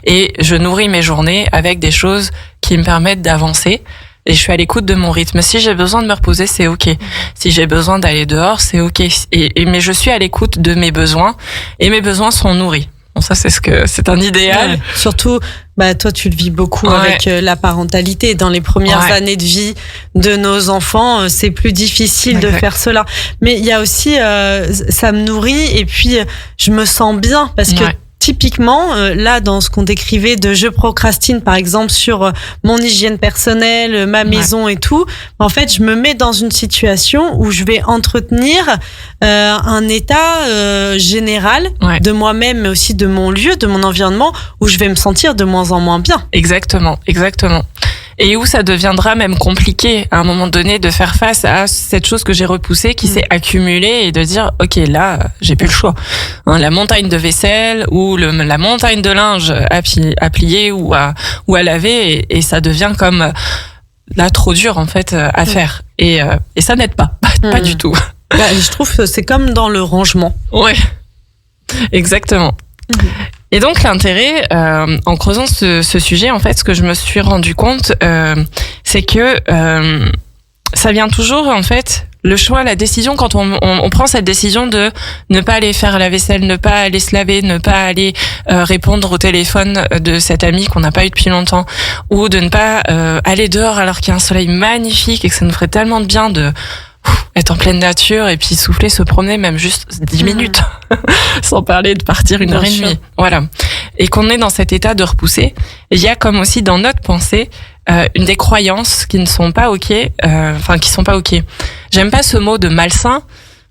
Et je nourris mes journées avec des choses qui me permettent d'avancer. Et je suis à l'écoute de mon rythme. Si j'ai besoin de me reposer, c'est ok. Si j'ai besoin d'aller dehors, c'est ok. Mais je suis à l'écoute de mes besoins, et mes besoins sont nourris. Bon, ça, c'est un idéal. Ouais. Surtout, toi, tu le vis beaucoup avec la parentalité. Dans les premières années de vie de nos enfants, c'est plus difficile de faire cela. Mais il y a aussi, ça me nourrit, et puis je me sens bien parce que typiquement, là, dans ce qu'on décrivait de je procrastine, par exemple, sur mon hygiène personnelle, ma maison et tout, en fait, je me mets dans une situation où je vais entretenir un état général de moi-même, mais aussi de mon lieu, de mon environnement, où je vais me sentir de moins en moins bien. Exactement. Et où ça deviendra même compliqué à un moment donné de faire face à cette chose que j'ai repoussée, qui s'est accumulée, et de dire ok, là j'ai plus le choix. La montagne de vaisselle ou la montagne de linge à plier ou à laver, et ça devient comme là trop dur en fait à faire, et ça n'aide pas du tout. Je trouve que c'est comme dans le rangement. Ouais, exactement. Et donc l'intérêt, en creusant ce sujet, en fait, ce que je me suis rendu compte, c'est que ça vient toujours, en fait, le choix, la décision, quand on prend cette décision de ne pas aller faire la vaisselle, ne pas aller se laver, ne pas aller répondre au téléphone de cet ami qu'on n'a pas eu depuis longtemps, ou de ne pas aller dehors alors qu'il y a un soleil magnifique et que ça nous ferait tellement de bien de être en pleine nature et puis souffler, se promener même juste 10 minutes, sans parler de partir 1h30. Voilà. Et qu'on est dans cet état de repousser. Il y a comme aussi dans notre pensée des croyances qui ne sont pas ok, qui sont pas ok. J'aime pas ce mot de malsain,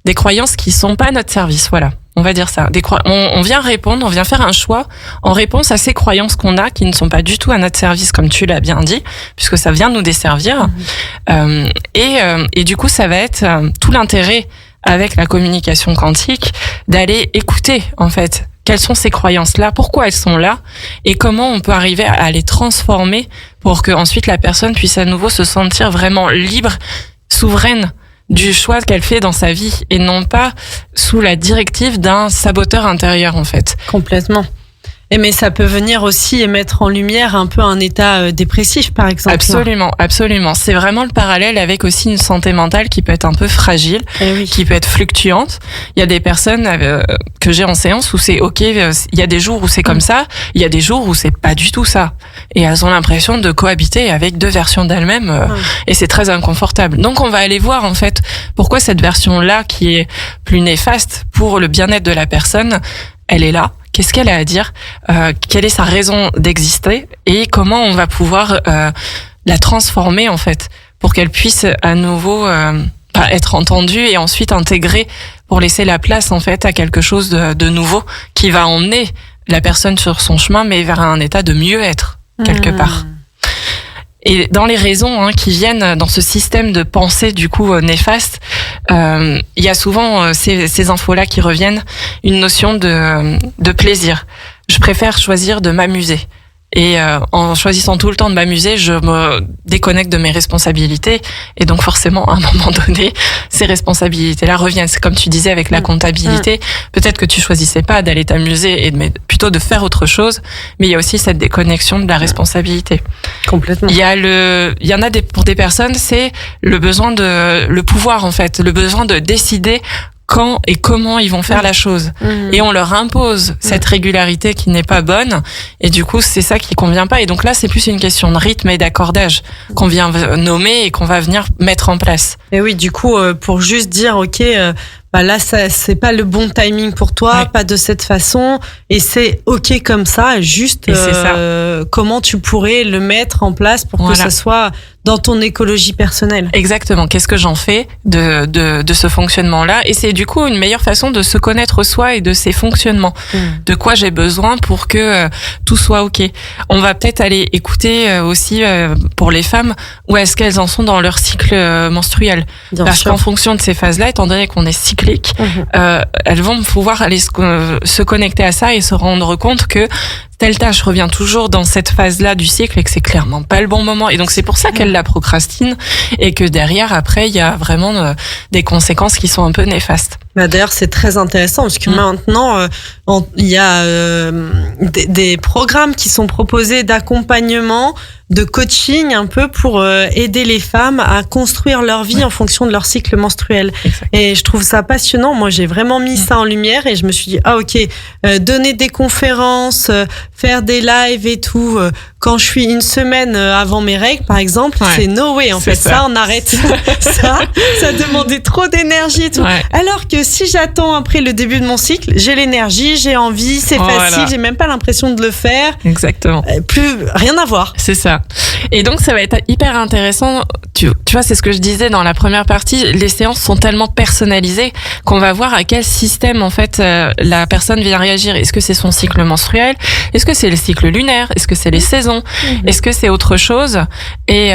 des croyances qui sont pas à notre service, voilà. On va dire ça. On vient répondre, on vient faire un choix en réponse à ces croyances qu'on a qui ne sont pas du tout à notre service, comme tu l'as bien dit, puisque ça vient nous desservir. Et du coup, ça va être tout l'intérêt avec la communication quantique d'aller écouter, en fait, quelles sont ces croyances-là, pourquoi elles sont là, et comment on peut arriver à les transformer pour que ensuite la personne puisse à nouveau se sentir vraiment libre, souveraine du choix qu'elle fait dans sa vie, et non pas sous la directive d'un saboteur intérieur, en fait. Complètement. Mais ça peut venir aussi mettre en lumière un peu un état dépressif, par exemple. Absolument, absolument. C'est vraiment le parallèle avec aussi une santé mentale qui peut être un peu fragile, qui peut être fluctuante. Il y a des personnes que j'ai en séance où c'est ok, il y a des jours où c'est comme ça, il y a des jours où c'est pas du tout ça. Et elles ont l'impression de cohabiter avec deux versions d'elles-mêmes et c'est très inconfortable. Donc on va aller voir en fait pourquoi cette version-là qui est plus néfaste pour le bien-être de la personne, elle est là. Qu'est-ce qu'elle a à dire, quelle est sa raison d'exister et comment on va pouvoir la transformer en fait pour qu'elle puisse à nouveau être entendue et ensuite intégrée pour laisser la place en fait à quelque chose de nouveau qui va emmener la personne sur son chemin mais vers un état de mieux-être quelque part. Et dans les raisons qui viennent dans ce système de pensée du coup néfaste, il y a souvent ces infos-là qui reviennent, une notion de plaisir. Je préfère choisir de m'amuser. Et en choisissant tout le temps de m'amuser, je me déconnecte de mes responsabilités. Et donc forcément, à un moment donné, ces responsabilités-là reviennent. C'est comme tu disais avec la comptabilité. Peut-être que tu choisissais pas d'aller t'amuser mais plutôt de faire autre chose. Mais il y a aussi cette déconnexion de la responsabilité. Complètement. Il y en a pour des personnes, c'est le besoin le pouvoir en fait, le besoin de décider quand et comment ils vont faire la chose. Et on leur impose cette régularité qui n'est pas bonne. Et du coup, c'est ça qui convient pas. Et donc là, c'est plus une question de rythme et d'accordage qu'on vient nommer et qu'on va venir mettre en place. Et oui, du coup, pour juste dire, ok, là, ça, c'est pas le bon timing pour toi, pas de cette façon, et c'est ok comme ça. Juste, comment tu pourrais le mettre en place pour que ça soit dans ton écologie personnelle. Exactement. Qu'est-ce que j'en fais de ce fonctionnement-là? Et c'est du coup une meilleure façon de se connaître soi et de ses fonctionnements. De quoi j'ai besoin pour que tout soit ok. On va peut-être aller écouter aussi pour les femmes où est-ce qu'elles en sont dans leur cycle menstruel. Parce qu'en fonction de ces phases-là, étant donné qu'on est cyclique, elles vont pouvoir aller se connecter à ça et se rendre compte que telle tâche revient toujours dans cette phase-là du cycle et que c'est clairement pas le bon moment. Et donc c'est pour ça qu'elle la procrastine et que derrière, après, il y a vraiment des conséquences qui sont un peu néfastes. D'ailleurs, c'est très intéressant parce que maintenant, il y a des programmes qui sont proposés d'accompagnement, de coaching un peu pour aider les femmes à construire leur vie en fonction de leur cycle menstruel. Exact. Et je trouve ça passionnant. Moi, j'ai vraiment mis ça en lumière et je me suis dit, donner des conférences, faire des lives et tout, quand je suis une semaine avant mes règles, par exemple, c'est no way. En fait, ça, on arrête. ça demandait trop d'énergie et tout. Alors que si j'attends après le début de mon cycle, j'ai l'énergie, j'ai envie, c'est facile, j'ai même pas l'impression de le faire. Exactement. Plus rien à voir. C'est ça. Et donc ça va être hyper intéressant. Tu vois, c'est ce que je disais dans la première partie. Les séances sont tellement personnalisées qu'on va voir à quel système en fait la personne vient réagir. Est-ce que c'est son cycle menstruel? Est-ce que c'est le cycle lunaire? Est-ce que c'est les saisons? Est-ce que c'est autre chose? Et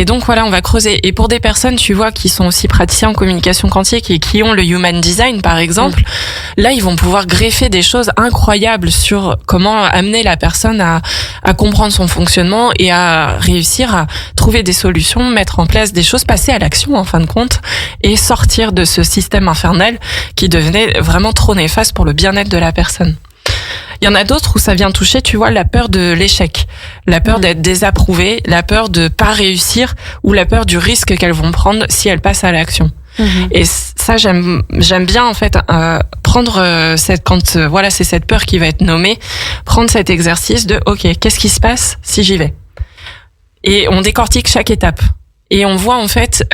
donc voilà, on va creuser. Et pour des personnes, tu vois, qui sont aussi praticiens en communication quantique et qui ont le human design par exemple, là ils vont pouvoir greffer des choses incroyables sur comment amener la personne à comprendre son fonctionnement et à réussir à trouver des solutions, mettre en place des choses, passer à l'action en fin de compte et sortir de ce système infernal qui devenait vraiment trop néfaste pour le bien-être de la personne. Il y en a d'autres où ça vient toucher, tu vois, la peur de l'échec, la peur d'être désapprouvée, la peur de pas réussir ou la peur du risque qu'elles vont prendre si elles passent à l'action. Et ça, j'aime bien en fait prendre c'est cette peur qui va être nommée, prendre cet exercice de ok, qu'est-ce qui se passe si j'y vais? Et on décortique chaque étape. Et on voit en fait,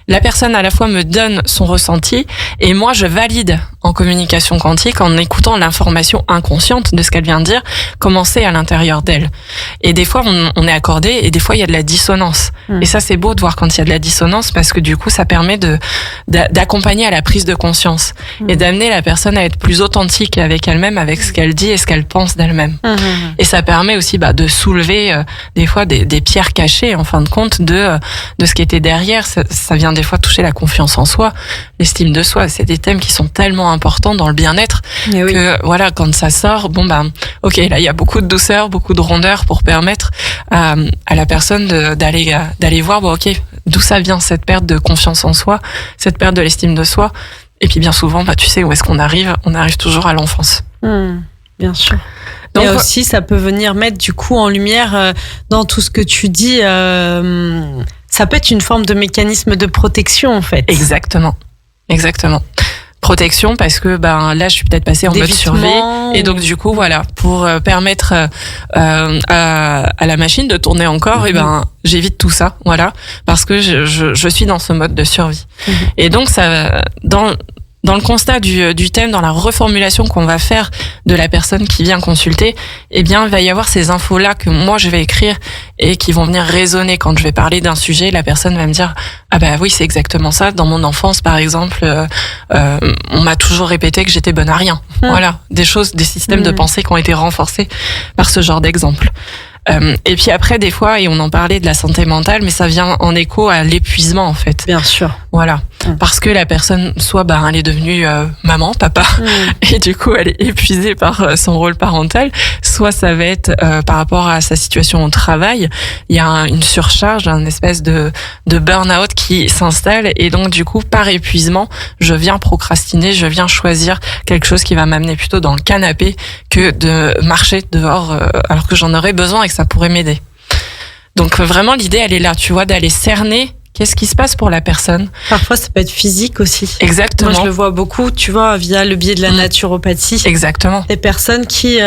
la personne à la fois me donne son ressenti et moi je valide en communication quantique en écoutant l'information inconsciente de ce qu'elle vient de dire, commencer à l'intérieur d'elle. Et des fois on est accordé et des fois il y a de la dissonance. Et ça c'est beau de voir quand il y a de la dissonance parce que du coup ça permet d'accompagner à la prise de conscience et d'amener la personne à être plus authentique avec elle-même, avec ce qu'elle dit et ce qu'elle pense d'elle-même. Et ça permet aussi de soulever des fois des pierres cachées en fin de compte de ce qui était derrière. Ça vient des fois toucher la confiance en soi, l'estime de soi. C'est des thèmes qui sont tellement importants dans le bien-être que voilà, quand ça sort, ok, là il y a beaucoup de douceur, beaucoup de rondeur pour permettre à la personne d'aller voir ok, d'où ça vient cette perte de confiance en soi, cette perte de l'estime de soi. Et puis bien souvent, tu sais où est-ce qu'on arrive? On arrive toujours à l'enfance. Bien sûr. Donc, et aussi, ça peut venir mettre du coup en lumière dans tout ce que tu dis. Ça peut être une forme de mécanisme de protection, en fait. Exactement. Protection parce que là je suis peut-être passée en mode survie et donc du coup voilà pour permettre à la machine de tourner encore j'évite tout ça parce que je suis dans ce mode de survie et donc ça dans le constat du thème, dans la reformulation qu'on va faire de la personne qui vient consulter, il va y avoir ces infos-là que moi je vais écrire et qui vont venir résonner quand je vais parler d'un sujet. La personne va me dire oui, c'est exactement ça. Dans mon enfance, par exemple, on m'a toujours répété que j'étais bonne à rien. Voilà, des systèmes de pensée qui ont été renforcés par ce genre d'exemple. Et puis après, des fois, et on en parlait de la santé mentale, mais ça vient en écho à l'épuisement, en fait. Bien sûr. Voilà. Parce que la personne, soit elle est devenue maman, papa, et du coup, elle est épuisée par son rôle parental, soit ça va être par rapport à sa situation au travail, il y a une surcharge, une espèce de burn-out qui s'installe, et donc du coup, par épuisement, je viens procrastiner, je viens choisir quelque chose qui va m'amener plutôt dans le canapé que de marcher dehors alors que j'en aurais besoin et que ça pourrait m'aider. Donc vraiment, l'idée, elle est là, tu vois, d'aller cerner qu'est-ce qui se passe pour la personne. Parfois, ça peut être physique aussi. Exactement. Moi, je le vois beaucoup, tu vois, via le biais de la naturopathie. Exactement. Des personnes qui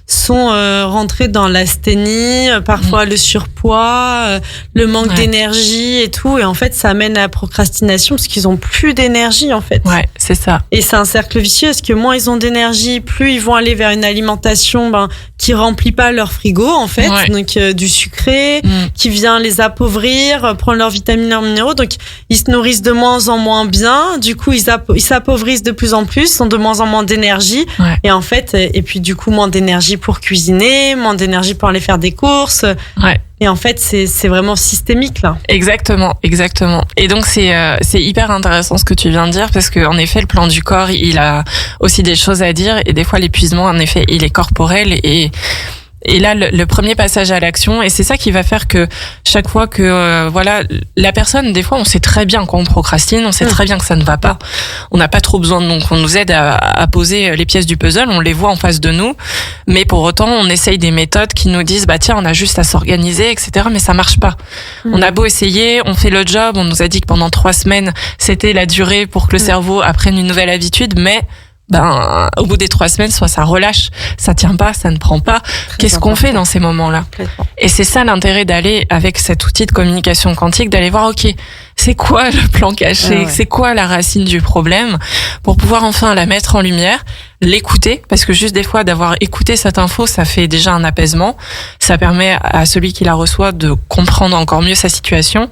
sont rentrées dans l'asthénie, parfois le surpoids, le manque d'énergie et tout. Et en fait, ça amène à la procrastination parce qu'ils ont plus d'énergie, en fait. Ouais, c'est ça. Et c'est un cercle vicieux parce que moins ils ont d'énergie, plus ils vont aller vers une alimentation qui remplit pas leur frigo, en fait. Ouais. Donc, du sucré qui vient les appauvrir, prendre leurs vitamines, leurs minéraux. Donc, ils se nourrissent de moins en moins bien. Du coup, ils s'appauvrissent de plus en plus, ont de moins en moins d'énergie. Ouais. Et en fait, et puis du coup, moins d'énergie pour cuisiner, moins d'énergie pour aller faire des courses. Ouais. Et en fait, c'est vraiment systémique, là. Exactement. Et donc, c'est hyper intéressant ce que tu viens de dire, parce que, en effet, le plan du corps, il a aussi des choses à dire, et des fois, l'épuisement, en effet, il est corporel, et là, le premier passage à l'action, et c'est ça qui va faire que chaque fois que la personne, des fois, on sait très bien quand on procrastine, on sait très bien que ça ne va pas. On n'a pas trop besoin donc on nous aide à poser les pièces du puzzle, on les voit en face de nous, mais pour autant, on essaye des méthodes qui nous disent tiens, on a juste à s'organiser, etc. Mais ça marche pas. On a beau essayer, on fait le job, on nous a dit que pendant 3 semaines, c'était la durée pour que le cerveau apprenne une nouvelle habitude, mais au bout des 3 semaines, soit ça relâche, ça tient pas, ça ne prend pas. Qu'est-ce qu'on fait dans ces moments-là? Et c'est ça l'intérêt d'aller avec cet outil de communication quantique, d'aller voir, ok, c'est quoi le plan caché, c'est quoi la racine du problème, pour pouvoir enfin la mettre en lumière, l'écouter, parce que juste des fois d'avoir écouté cette info, ça fait déjà un apaisement, ça permet à celui qui la reçoit de comprendre encore mieux sa situation,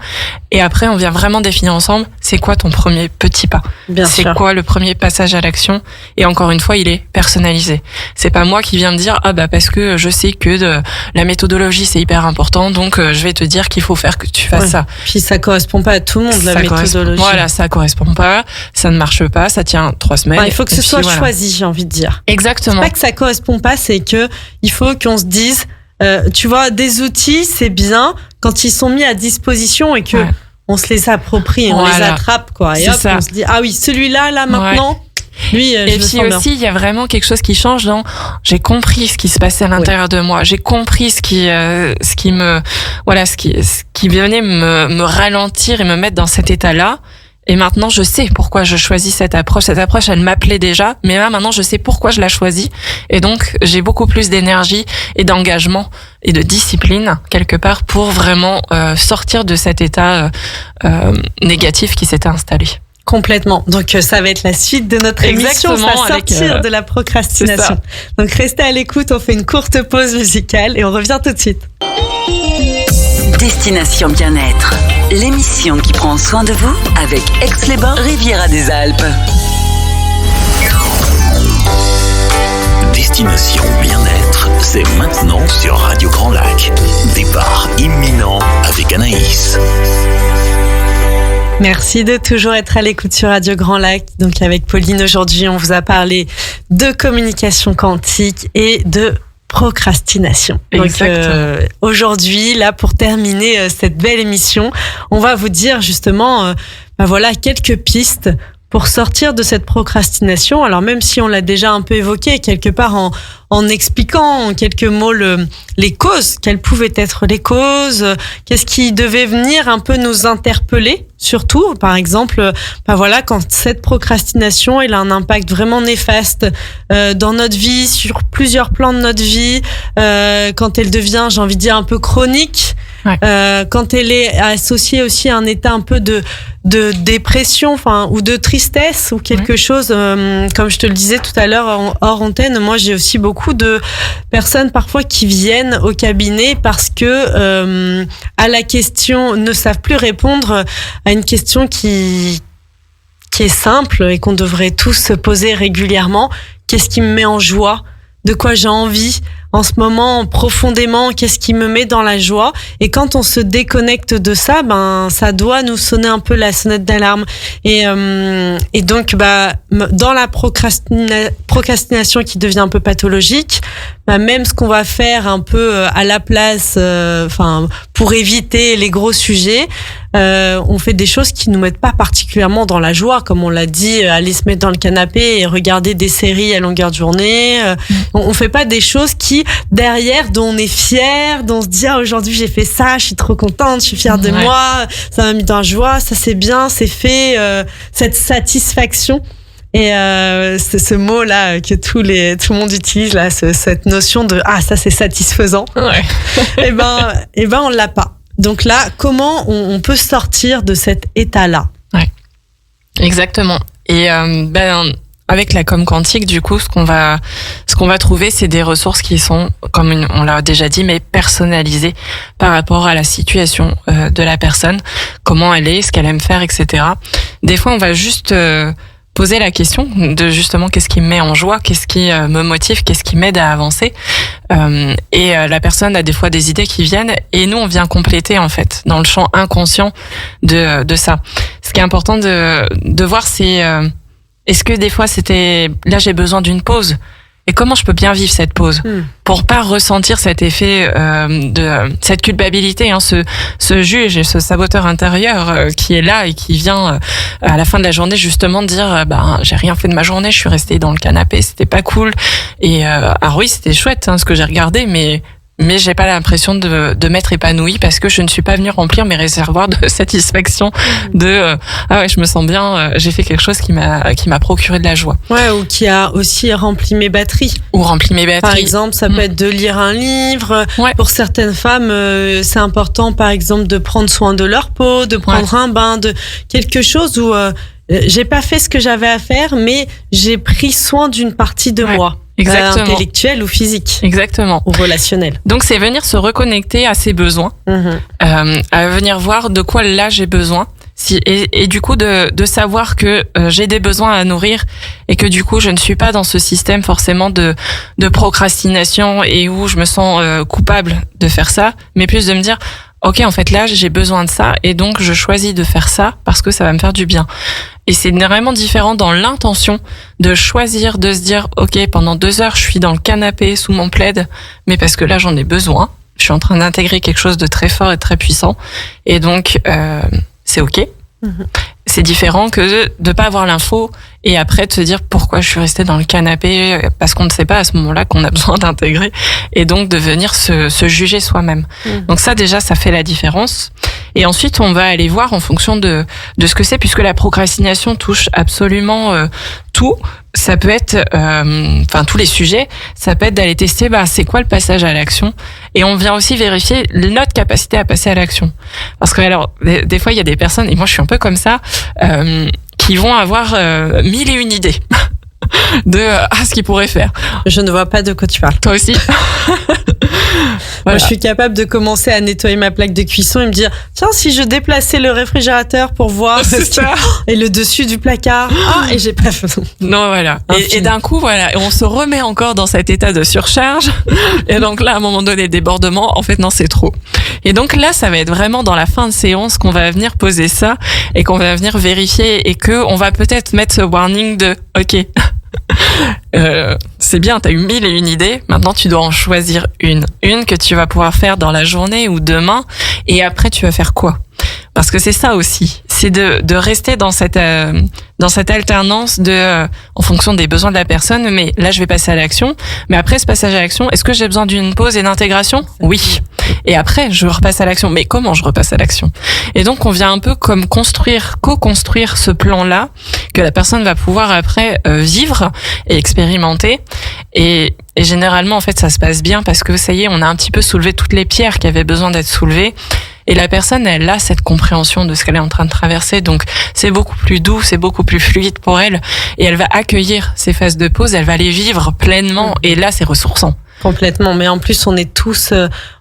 et après on vient vraiment définir ensemble, c'est quoi ton premier petit pas, c'est quoi le premier passage à l'action, et encore une fois il est personnalisé. C'est pas moi qui viens me dire parce que je sais que la méthodologie c'est hyper important, donc je vais te dire qu'il faut faire que tu fasses ça. Puis ça correspond pas à tout le monde, la méthodologie. Voilà, ça correspond pas, ça ne marche pas, ça tient 3 semaines. Il faut que ce soit choisi, j'ai envie de dire. Exactement. C'est pas que ça correspond pas, c'est que il faut qu'on se dise, tu vois, des outils, c'est bien quand ils sont mis à disposition et que on se les approprie, on les attrape, quoi. Et hop, on se dit, ah oui, celui-là, là, maintenant. Lui, et puis aussi, il y a vraiment quelque chose qui change dans, j'ai compris ce qui se passait à l'intérieur de moi, j'ai compris ce qui venait me ralentir et me mettre dans cet état-là. Et maintenant, je sais pourquoi je choisis cette approche. Cette approche, elle m'appelait déjà, mais là, maintenant, je sais pourquoi je la choisis. Et donc, j'ai beaucoup plus d'énergie et d'engagement et de discipline, quelque part, pour vraiment sortir de cet état négatif qui s'était installé. Complètement. Donc, ça va être la suite de notre émission, ça va sortir de la procrastination. Donc, restez à l'écoute, on fait une courte pause musicale et on revient tout de suite. Destination Bien-être, l'émission qui prend soin de vous avec Aix-les-Bains, Riviera des Alpes. Destination Bien-être, c'est maintenant sur Radio Grand Lac. Départ imminent avec Anaïs. Merci de toujours être à l'écoute sur Radio Grand Lac. Donc avec Pauline, aujourd'hui, on vous a parlé de communication quantique et de procrastination. Donc aujourd'hui, là, pour terminer cette belle émission, on va vous dire justement quelques pistes pour sortir de cette procrastination. Alors même si on l'a déjà un peu évoqué quelque part en expliquant en quelques mots les causes, quelles pouvaient être les causes, qu'est-ce qui devait venir un peu nous interpeller, surtout, par exemple, quand cette procrastination, elle a un impact vraiment néfaste dans notre vie, sur plusieurs plans de notre vie, quand elle devient, j'ai envie de dire, un peu chronique, quand elle est associée aussi à un état un peu de dépression, ou de tristesse ou quelque chose, comme je te le disais tout à l'heure hors antenne. Moi, j'ai aussi beaucoup de personnes parfois qui viennent au cabinet parce que à la question ne savent plus répondre à une question qui est simple et qu'on devrait tous se poser régulièrement. Qu'est-ce qui me met en joie? De quoi j'ai envie en ce moment profondément? Qu'est-ce qui me met dans la joie? Et quand on se déconnecte de ça, ça doit nous sonner un peu la sonnette d'alarme. Et donc, dans la procrastination qui devient un peu pathologique, même ce qu'on va faire un peu à la place, pour éviter les gros sujets, on fait des choses qui nous mettent pas particulièrement dans la joie, comme on l'a dit, aller se mettre dans le canapé et regarder des séries à longueur de journée. On fait pas des choses qui, derrière, dont on est fier, dont on se dit, aujourd'hui j'ai fait ça, je suis trop contente, je suis fière de moi, ça m'a mis dans la joie, ça c'est bien, c'est fait, cette satisfaction. Et ce mot-là que tout le monde utilise, là, cette notion de ça c'est satisfaisant. Et on l'a pas. Donc là, comment on peut sortir de cet état-là? Exactement. Et avec la com quantique, du coup, ce qu'on va trouver, c'est des ressources qui sont, comme on l'a déjà dit, mais personnalisées par rapport à la situation de la personne, comment elle est, ce qu'elle aime faire, etc. Des fois, on va juste poser la question de justement qu'est-ce qui me met en joie, qu'est-ce qui me motive, qu'est-ce qui m'aide à avancer. Et la personne a des fois des idées qui viennent et nous on vient compléter en fait dans le champ inconscient de ça. Ce qui est important de voir, c'est est-ce que des fois c'était là j'ai besoin d'une pause. Et comment je peux bien vivre cette pause pour pas ressentir cet effet de cette culpabilité, ce juge et ce saboteur intérieur qui est là et qui vient à la fin de la journée justement dire j'ai rien fait de ma journée, je suis restée dans le canapé, c'était pas cool. Et alors oui, c'était chouette ce que j'ai regardé, mais j'ai pas l'impression de m'être épanouie parce que je ne suis pas venue remplir mes réservoirs de satisfaction je me sens bien, j'ai fait quelque chose qui m'a procuré de la joie. Ou qui a aussi rempli mes batteries. Par exemple, ça peut être de lire un livre. Pour certaines femmes, c'est important par exemple de prendre soin de leur peau, de prendre un bain, de quelque chose où j'ai pas fait ce que j'avais à faire, mais j'ai pris soin d'une partie de moi. Exactement. Intellectuel ou physique. Exactement. Ou relationnel. Donc c'est venir se reconnecter à ses besoins, à venir voir de quoi là j'ai besoin, et du coup de savoir que j'ai des besoins à nourrir et que du coup je ne suis pas dans ce système forcément de procrastination et où je me sens coupable de faire ça, mais plus de me dire ok, en fait là j'ai besoin de ça et donc je choisis de faire ça parce que ça va me faire du bien. Et c'est vraiment différent dans l'intention de choisir, de se dire ok, pendant 2 heures je suis dans le canapé sous mon plaid, mais parce que là j'en ai besoin, je suis en train d'intégrer quelque chose de très fort et très puissant, et donc c'est ok. C'est différent que de pas avoir l'info et après de se dire pourquoi je suis restée dans le canapé, parce qu'on ne sait pas à ce moment-là qu'on a besoin d'intégrer, et donc de venir se juger soi-même. Donc ça déjà, ça fait la différence. Et ensuite, on va aller voir en fonction de ce que c'est, puisque la procrastination touche absolument tout. Ça peut être, tous les sujets, ça peut être d'aller tester, c'est quoi le passage à l'action. Et on vient aussi vérifier notre capacité à passer à l'action. Parce que alors, des fois, il y a des personnes, et moi je suis un peu comme ça, qui vont avoir 1001 idées de ce qu'ils pourraient faire. Je ne vois pas de quoi tu parles. Toi aussi? Moi, je suis capable de commencer à nettoyer ma plaque de cuisson et me dire tiens, si je déplaçais le réfrigérateur pour voir et le dessus du placard, et j'ai pas fait. Non, voilà. Et d'un coup, voilà, on se remet encore dans cet état de surcharge. Et donc là, à un moment donné, débordement, en fait, non, c'est trop. Et donc là, ça va être vraiment dans la fin de séance qu'on va venir poser ça et qu'on va venir vérifier et que on va peut-être mettre ce warning de ok. C'est bien, t'as eu 1001 idées. Maintenant, tu dois en choisir une que tu vas pouvoir faire dans la journée ou demain. Et après, tu vas faire quoi? Parce que c'est ça aussi. c'est de rester dans cette alternance en fonction des besoins de la personne. Mais là, je vais passer à l'action. Mais après ce passage à l'action, est-ce que j'ai besoin d'une pause et d'intégration? Oui. Et après, je repasse à l'action. Mais comment je repasse à l'action? Et donc, on vient un peu comme co-construire ce plan-là que la personne va pouvoir après vivre et expérimenter. Et généralement, en fait, ça se passe bien parce que ça y est, on a un petit peu soulevé toutes les pierres qui avaient besoin d'être soulevées. Et la personne, elle a cette compréhension de ce qu'elle est en train de traverser. Donc, c'est beaucoup plus doux, c'est beaucoup plus fluide pour elle. Et elle va accueillir ces phases de pause, elle va les vivre pleinement. Et là, c'est ressourçant. Complètement. Mais en plus, on est tous,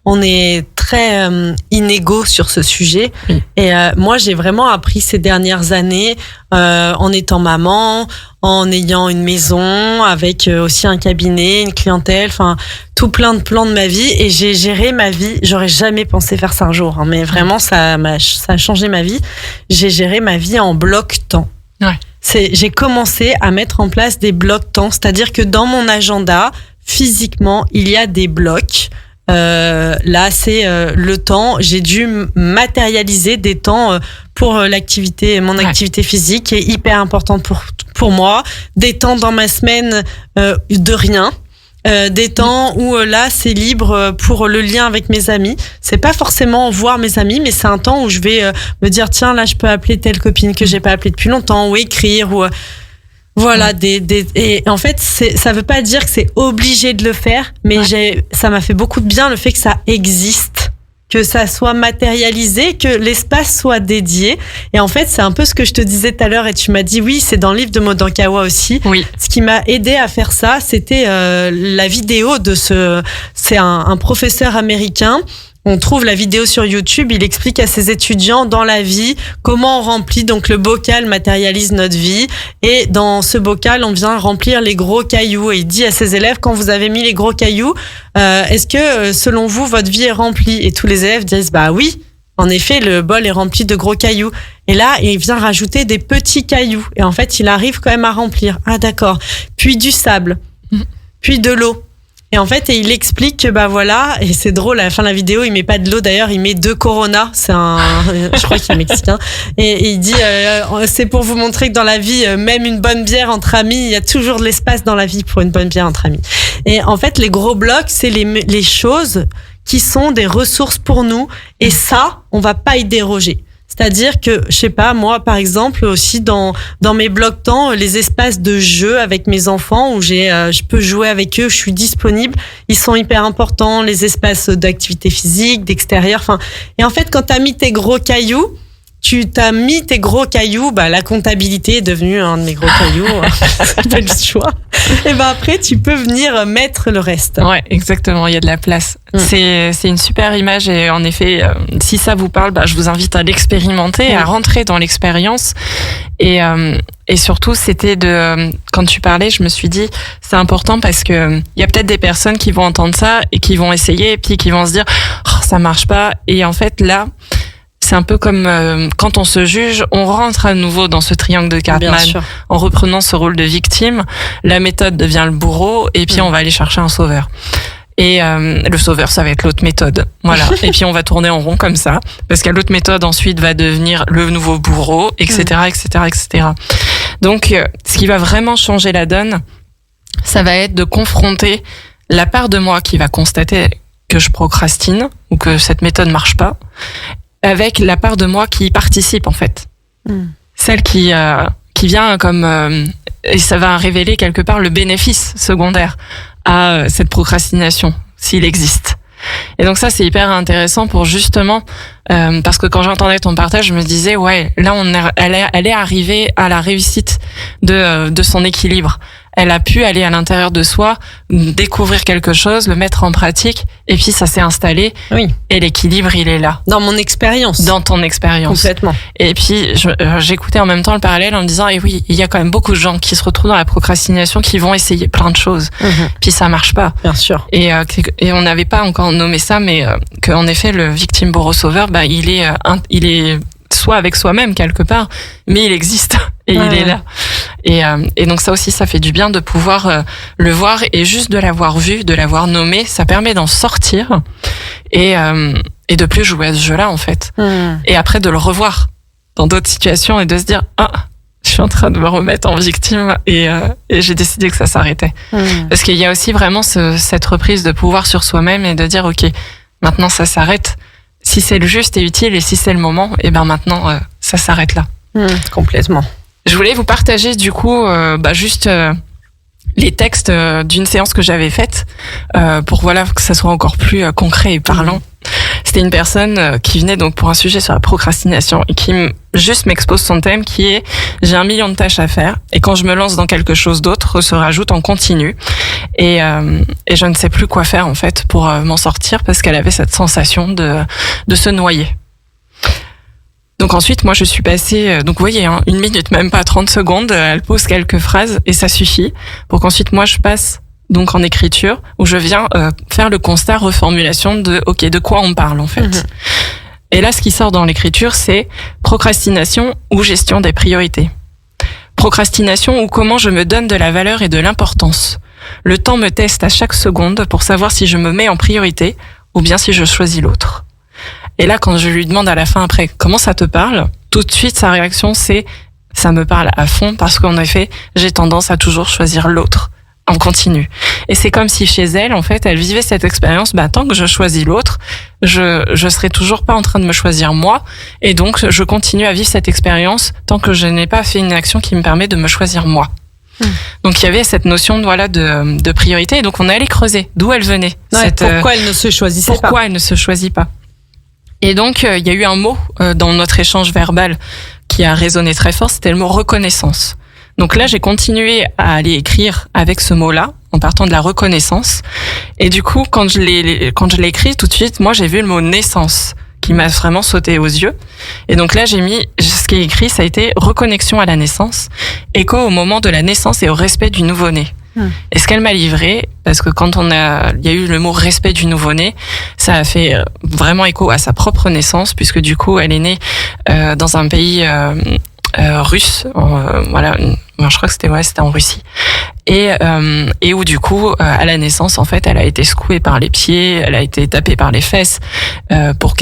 on est très inégaux sur ce sujet. Oui. Et moi, j'ai vraiment appris ces dernières années, en étant maman, en ayant une maison, avec aussi un cabinet, une clientèle, enfin, tout plein de plans de ma vie. Et j'ai géré ma vie. J'aurais jamais pensé faire ça un jour, hein, mais vraiment, ça a changé ma vie. J'ai géré ma vie en bloc temps. Ouais. J'ai commencé à mettre en place des blocs temps, c'est-à-dire que dans mon agenda, physiquement, il y a des blocs. Là, c'est le temps. J'ai dû matérialiser des temps pour l'activité, mon activité physique, qui est hyper importante pour moi. Des temps dans ma semaine de rien. Des temps où là, c'est libre pour le lien avec mes amis. C'est pas forcément voir mes amis, mais c'est un temps où je vais me dire, tiens, là, je peux appeler telle copine que j'ai pas appelée depuis longtemps, ou écrire, ou voilà, et en fait, ça veut pas dire que c'est obligé de le faire, mais ça m'a fait beaucoup de bien le fait que ça existe, que ça soit matérialisé, que l'espace soit dédié. Et en fait, c'est un peu ce que je te disais tout à l'heure, et tu m'as dit oui, c'est dans le livre de Maud Ankawa aussi. Oui. Ce qui m'a aidé à faire ça, c'était la vidéo de c'est un professeur américain. On trouve la vidéo sur YouTube, il explique à ses étudiants dans la vie comment on remplit, donc le bocal matérialise notre vie, et dans ce bocal on vient remplir les gros cailloux, et il dit à ses élèves, quand vous avez mis les gros cailloux, est-ce que selon vous votre vie est remplie? Et tous les élèves disent bah oui, en effet le bol est rempli de gros cailloux. Et là il vient rajouter des petits cailloux, et en fait il arrive quand même à remplir. Ah d'accord. Puis du sable, puis de l'eau. Et en fait, il explique que bah voilà, et c'est drôle, à la fin de la vidéo, il met pas de l'eau d'ailleurs, il met 2 Corona, je crois qu'il est mexicain, et il dit c'est pour vous montrer que dans la vie, même une bonne bière entre amis, il y a toujours de l'espace dans la vie pour une bonne bière entre amis. Et en fait, les gros blocs, c'est les choses qui sont des ressources pour nous, et ça, on va pas y déroger. C'est-à-dire que, je sais pas, moi, par exemple, aussi dans mes blocs temps, les espaces de jeu avec mes enfants où je peux jouer avec eux, je suis disponible, ils sont hyper importants, les espaces d'activité physique, d'extérieur, enfin. Et en fait, quand t'as mis tes gros cailloux, bah, la comptabilité est devenue un de mes gros cailloux, c'est pas le choix. Et ben après, tu peux venir mettre le reste. Ouais, exactement, il y a de la place. C'est une super image, et en effet, si ça vous parle, bah, je vous invite à l'expérimenter, à rentrer dans l'expérience. Et surtout, c'était quand tu parlais, je me suis dit, c'est important parce que il y a peut-être des personnes qui vont entendre ça et qui vont essayer, et puis qui vont se dire, oh, ça marche pas. Et en fait, là, c'est un peu comme quand on se juge, on rentre à nouveau dans ce triangle de Cartman en reprenant ce rôle de victime. La méthode devient le bourreau, et puis on va aller chercher un sauveur. Et le sauveur, ça va être l'autre méthode. Voilà. Et puis on va tourner en rond comme ça, parce que l'autre méthode ensuite va devenir le nouveau bourreau, etc., etc., etc. Donc, ce qui va vraiment changer la donne, ça va être de confronter la part de moi qui va constater que je procrastine ou que cette méthode marche pas, avec la part de moi qui participe en fait. Celle qui vient comme et ça va révéler quelque part le bénéfice secondaire à cette procrastination s'il existe. Et donc ça c'est hyper intéressant pour justement parce que quand j'entendais ton partage, je me disais ouais, là elle est arrivée à la réussite de son équilibre. Elle a pu aller à l'intérieur de soi, découvrir quelque chose, le mettre en pratique, et puis ça s'est installé. Oui. Et l'équilibre, il est là. Dans mon expérience. Dans ton expérience. Complètement. Et puis, j'écoutais en même temps le parallèle en me disant, et oui, il y a quand même beaucoup de gens qui se retrouvent dans la procrastination, qui vont essayer plein de choses. Puis ça marche pas. Bien sûr. Et on n'avait pas encore nommé ça, mais qu'en effet, le victime bourreau sauveur, bah, il est soit avec soi-même quelque part, mais il existe et il est là. Et donc ça aussi, ça fait du bien de pouvoir le voir, et juste de l'avoir vu, de l'avoir nommé, ça permet d'en sortir et de plus jouer à ce jeu-là en fait. Et après de le revoir dans d'autres situations et de se dire je suis en train de me remettre en victime et j'ai décidé que ça s'arrêtait. Parce qu'il y a aussi vraiment cette reprise de pouvoir sur soi-même et de dire ok, maintenant ça s'arrête. Si c'est le juste et utile et si c'est le moment, et ben maintenant ça s'arrête là. Complètement. Je voulais vous partager du coup juste les textes d'une séance que j'avais faite pour que ça soit encore plus concret et parlant. C'était une personne qui venait donc pour un sujet sur la procrastination et qui juste m'expose son thème qui est j'ai 1 million de tâches à faire et quand je me lance dans quelque chose d'autre se rajoute en continu et je ne sais plus quoi faire en fait pour m'en sortir parce qu'elle avait cette sensation de se noyer. Donc ensuite, moi, je suis passée, donc vous voyez, 1 minute, même pas 30 secondes, elle pose quelques phrases et ça suffit pour qu'ensuite, moi, je passe donc en écriture où je viens faire le constat, reformulation de quoi on parle en fait. Et là, ce qui sort dans l'écriture, c'est procrastination ou gestion des priorités. Procrastination ou comment je me donne de la valeur et de l'importance. Le temps me teste à chaque seconde pour savoir si je me mets en priorité ou bien si je choisis l'autre. Et là, quand je lui demande à la fin après comment ça te parle, tout de suite sa réaction c'est ça me parle à fond parce qu'en effet j'ai tendance à toujours choisir l'autre en continu. Et c'est comme si chez elle en fait elle vivait cette expérience. Tant que je choisis l'autre, je serai toujours pas en train de me choisir moi et donc je continue à vivre cette expérience tant que je n'ai pas fait une action qui me permet de me choisir moi. Donc il y avait cette notion de priorité et donc on est allé creuser d'où elle venait. Pourquoi elle ne se choisissait pas. Pourquoi elle ne se choisit pas. Et donc, il y a eu un mot dans notre échange verbal qui a résonné très fort, c'était le mot reconnaissance. Donc là, j'ai continué à aller écrire avec ce mot-là, en partant de la reconnaissance. Et du coup, quand je l'ai écrit tout de suite, moi, j'ai vu le mot naissance qui m'a vraiment sauté aux yeux. Et donc là, j'ai mis, ce qui est écrit, ça a été reconnexion à la naissance, écho au moment de la naissance et au respect du nouveau-né. Et ce qu'elle m'a livré, parce que quand il y a eu le mot respect du nouveau-né, ça a fait vraiment écho à sa propre naissance, puisque du coup, elle est née dans un pays russe, je crois que c'était en Russie, et où du coup, à la naissance, en fait, elle a été secouée par les pieds, elle a été tapée par les fesses,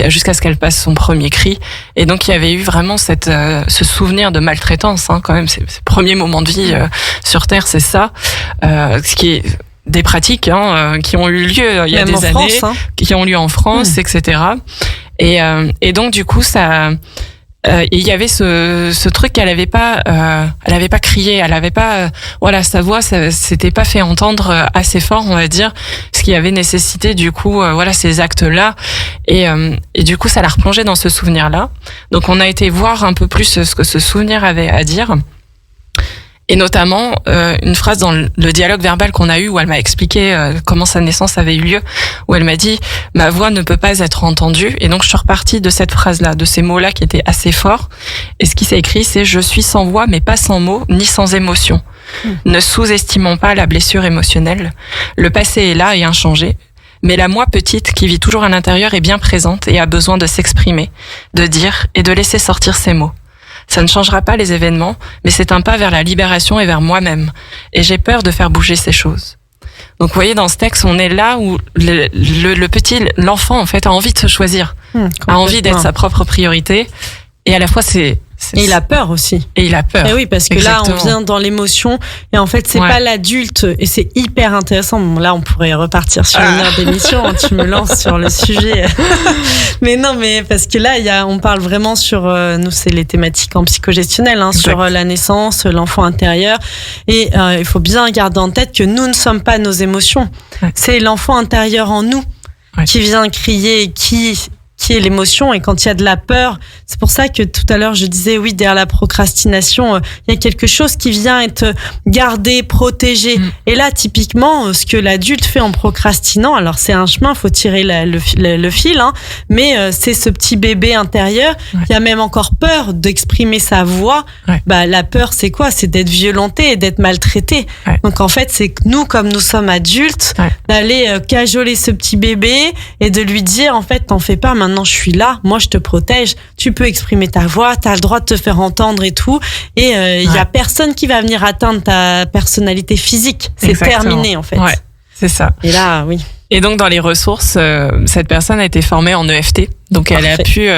jusqu'à ce qu'elle passe son premier cri. Et donc, il y avait eu vraiment ce souvenir de maltraitance, quand même, c'est le premier moment de vie sur Terre, c'est ça, ce qui est des pratiques qui ont eu lieu il y a des années, qui ont lieu en France, etc. Et donc, du coup, ça... il y avait ce truc qu'elle avait pas crié, elle avait pas sa voix s'était pas fait entendre assez fort, on va dire, ce qui avait nécessité du coup ces actes là et du coup ça l'a replongé dans ce souvenir là. Donc on a été voir un peu plus ce que ce souvenir avait à dire. Et notamment une phrase dans le dialogue verbal qu'on a eu où elle m'a expliqué comment sa naissance avait eu lieu, où elle m'a dit « ma voix ne peut pas être entendue ». Et donc je suis repartie de cette phrase-là, de ces mots-là qui étaient assez forts. Et ce qui s'est écrit, c'est « je suis sans voix mais pas sans mots ni sans émotion. Ne sous-estimons pas la blessure émotionnelle. Le passé est là et inchangé. Mais la moi petite qui vit toujours à l'intérieur est bien présente et a besoin de s'exprimer, de dire et de laisser sortir ses mots. Ça ne changera pas les événements, mais c'est un pas vers la libération et vers moi-même. Et j'ai peur de faire bouger ces choses. » Donc vous voyez, dans ce texte, on est là où l'enfant, en fait, a envie de se choisir, a envie d'être sa propre priorité. Et à la fois, et il a peur aussi. Et il a peur. Et oui, parce que exactement. Là, on vient dans l'émotion. Et en fait, c'est pas l'adulte. Et c'est hyper intéressant. Bon, là, on pourrait repartir sur une heure d'émission. Tu me lances sur le sujet. Mais non, mais parce que là, on parle vraiment sur, nous, c'est les thématiques en psychogestionnel, sur la naissance, l'enfant intérieur. Et il faut bien garder en tête que nous ne sommes pas nos émotions. Ouais. C'est l'enfant intérieur en nous qui vient crier, qui est l'émotion. Et quand il y a de la peur, c'est pour ça que tout à l'heure je disais oui, derrière la procrastination il y a quelque chose qui vient être gardé, protégé. Et là typiquement ce que l'adulte fait en procrastinant, alors c'est un chemin, faut tirer le fil, mais c'est ce petit bébé intérieur qui a même encore peur d'exprimer sa voix. La peur c'est quoi? C'est d'être violenté et d'être maltraité. Donc en fait c'est que nous, comme nous sommes adultes, d'aller cajoler ce petit bébé et de lui dire en fait t'en fais pas, maintenant je suis là, moi je te protège, tu peux exprimer ta voix, t'as le droit de te faire entendre et tout, et il y a personne qui va venir atteindre ta personnalité physique, c'est terminé en fait. C'est ça. Et là, oui. Et donc dans les ressources, cette personne a été formée en EFT. Donc elle a pu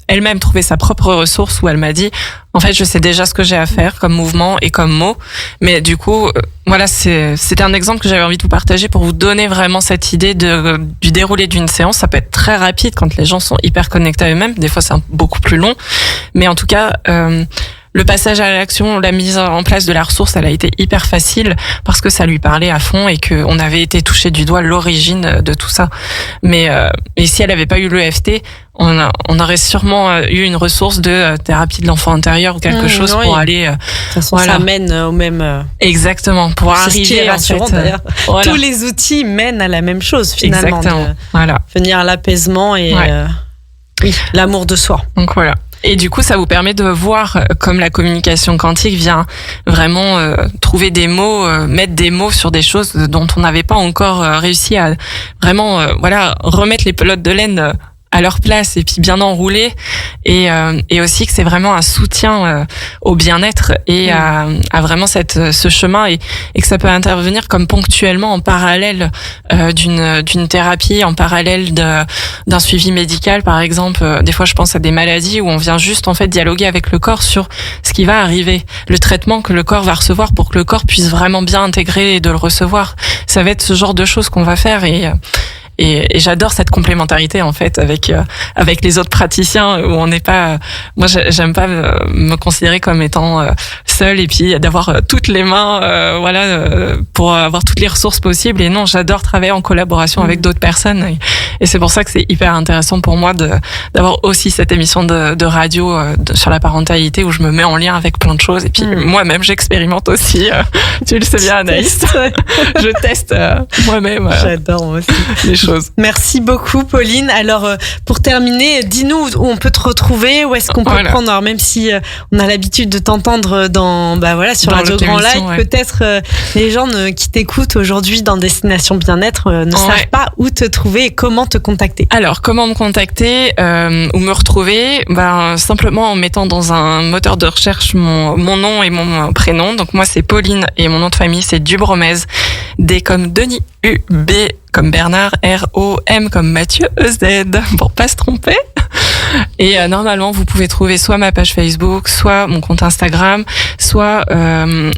elle-même trouver sa propre ressource où elle m'a dit en fait je sais déjà ce que j'ai à faire comme mouvement et comme mot, mais du coup voilà, c'était un exemple que j'avais envie de vous partager pour vous donner vraiment cette idée du déroulé d'une séance. Ça peut être très rapide quand les gens sont hyper connectés à eux-mêmes, des fois c'est beaucoup plus long, mais en tout cas le passage à l'action, la mise en place de la ressource, elle a été hyper facile parce que ça lui parlait à fond et qu'on avait été touché du doigt l'origine de tout ça. Mais et si elle n'avait pas eu l'EFT, on aurait sûrement eu une ressource de thérapie de l'enfant intérieur ou quelque chose pour aller. De toute façon, ça mène au même. Exactement, pour arriver en fait. D'ailleurs. Tous les outils mènent à la même chose finalement. Exactement. Venir à l'apaisement et l'amour de soi. Donc voilà. Et du coup, ça vous permet de voir comme la communication quantique vient vraiment trouver des mots, mettre des mots sur des choses dont on n'avait pas encore réussi à vraiment remettre les pelotes de laine à leur place et puis bien enrouler, et aussi que c'est vraiment un soutien au bien-être et à vraiment ce chemin, et que ça peut intervenir comme ponctuellement en parallèle d'une thérapie, en parallèle d'un suivi médical par exemple. Des fois je pense à des maladies où on vient juste en fait dialoguer avec le corps sur ce qui va arriver, le traitement que le corps va recevoir pour que le corps puisse vraiment bien intégrer et de le recevoir. Ça va être ce genre de choses qu'on va faire, et j'adore cette complémentarité en fait avec les autres praticiens où on n'est pas. Moi, j'aime pas me considérer comme étant seule et puis d'avoir toutes les mains, pour avoir toutes les ressources possibles. Et non, j'adore travailler en collaboration avec d'autres personnes. Et c'est pour ça que c'est hyper intéressant pour moi d'avoir aussi cette émission de radio sur la parentalité où je me mets en lien avec plein de choses. Et puis moi-même, j'expérimente aussi. Tu le sais bien, Anaïs. Je teste moi-même. J'adore moi aussi. Les choses. Merci beaucoup, Pauline. Alors, pour terminer, dis-nous où on peut te retrouver, où est-ce qu'on peut te prendre. Alors, même si on a l'habitude de t'entendre sur Radio Grand Lac, peut-être les gens qui t'écoutent aujourd'hui dans Destination Bien-être ne savent pas où te trouver et comment te contacter. Alors, comment me contacter ou me retrouver? Simplement en mettant dans un moteur de recherche mon nom et mon prénom. Donc moi, c'est Pauline et mon nom de famille, c'est Dubromez. D comme Denis, U-B comme Bernard, R-O-M comme Mathieu, E-Z, pour pas se tromper. Et normalement, vous pouvez trouver soit ma page Facebook, soit mon compte Instagram, soit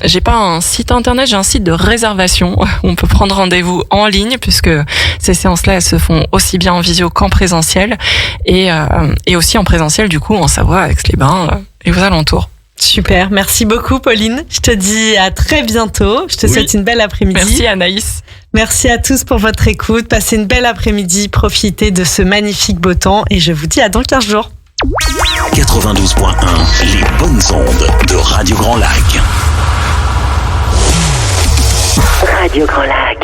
j'ai pas un site internet, j'ai un site de réservation où on peut prendre rendez-vous en ligne, puisque ces séances-là, elles se font aussi bien en visio qu'en présentiel, et aussi en présentiel, du coup, en Savoie, Aix-les-Bains et aux alentours. Super, merci beaucoup Pauline. Je te dis à très bientôt. Je te souhaite une belle après-midi. Merci Anaïs. Merci à tous pour votre écoute. Passez une belle après-midi, profitez de ce magnifique beau temps et je vous dis à dans 15 jours. 92.1, les bonnes ondes de Radio Grand Lac. Radio Grand Lac.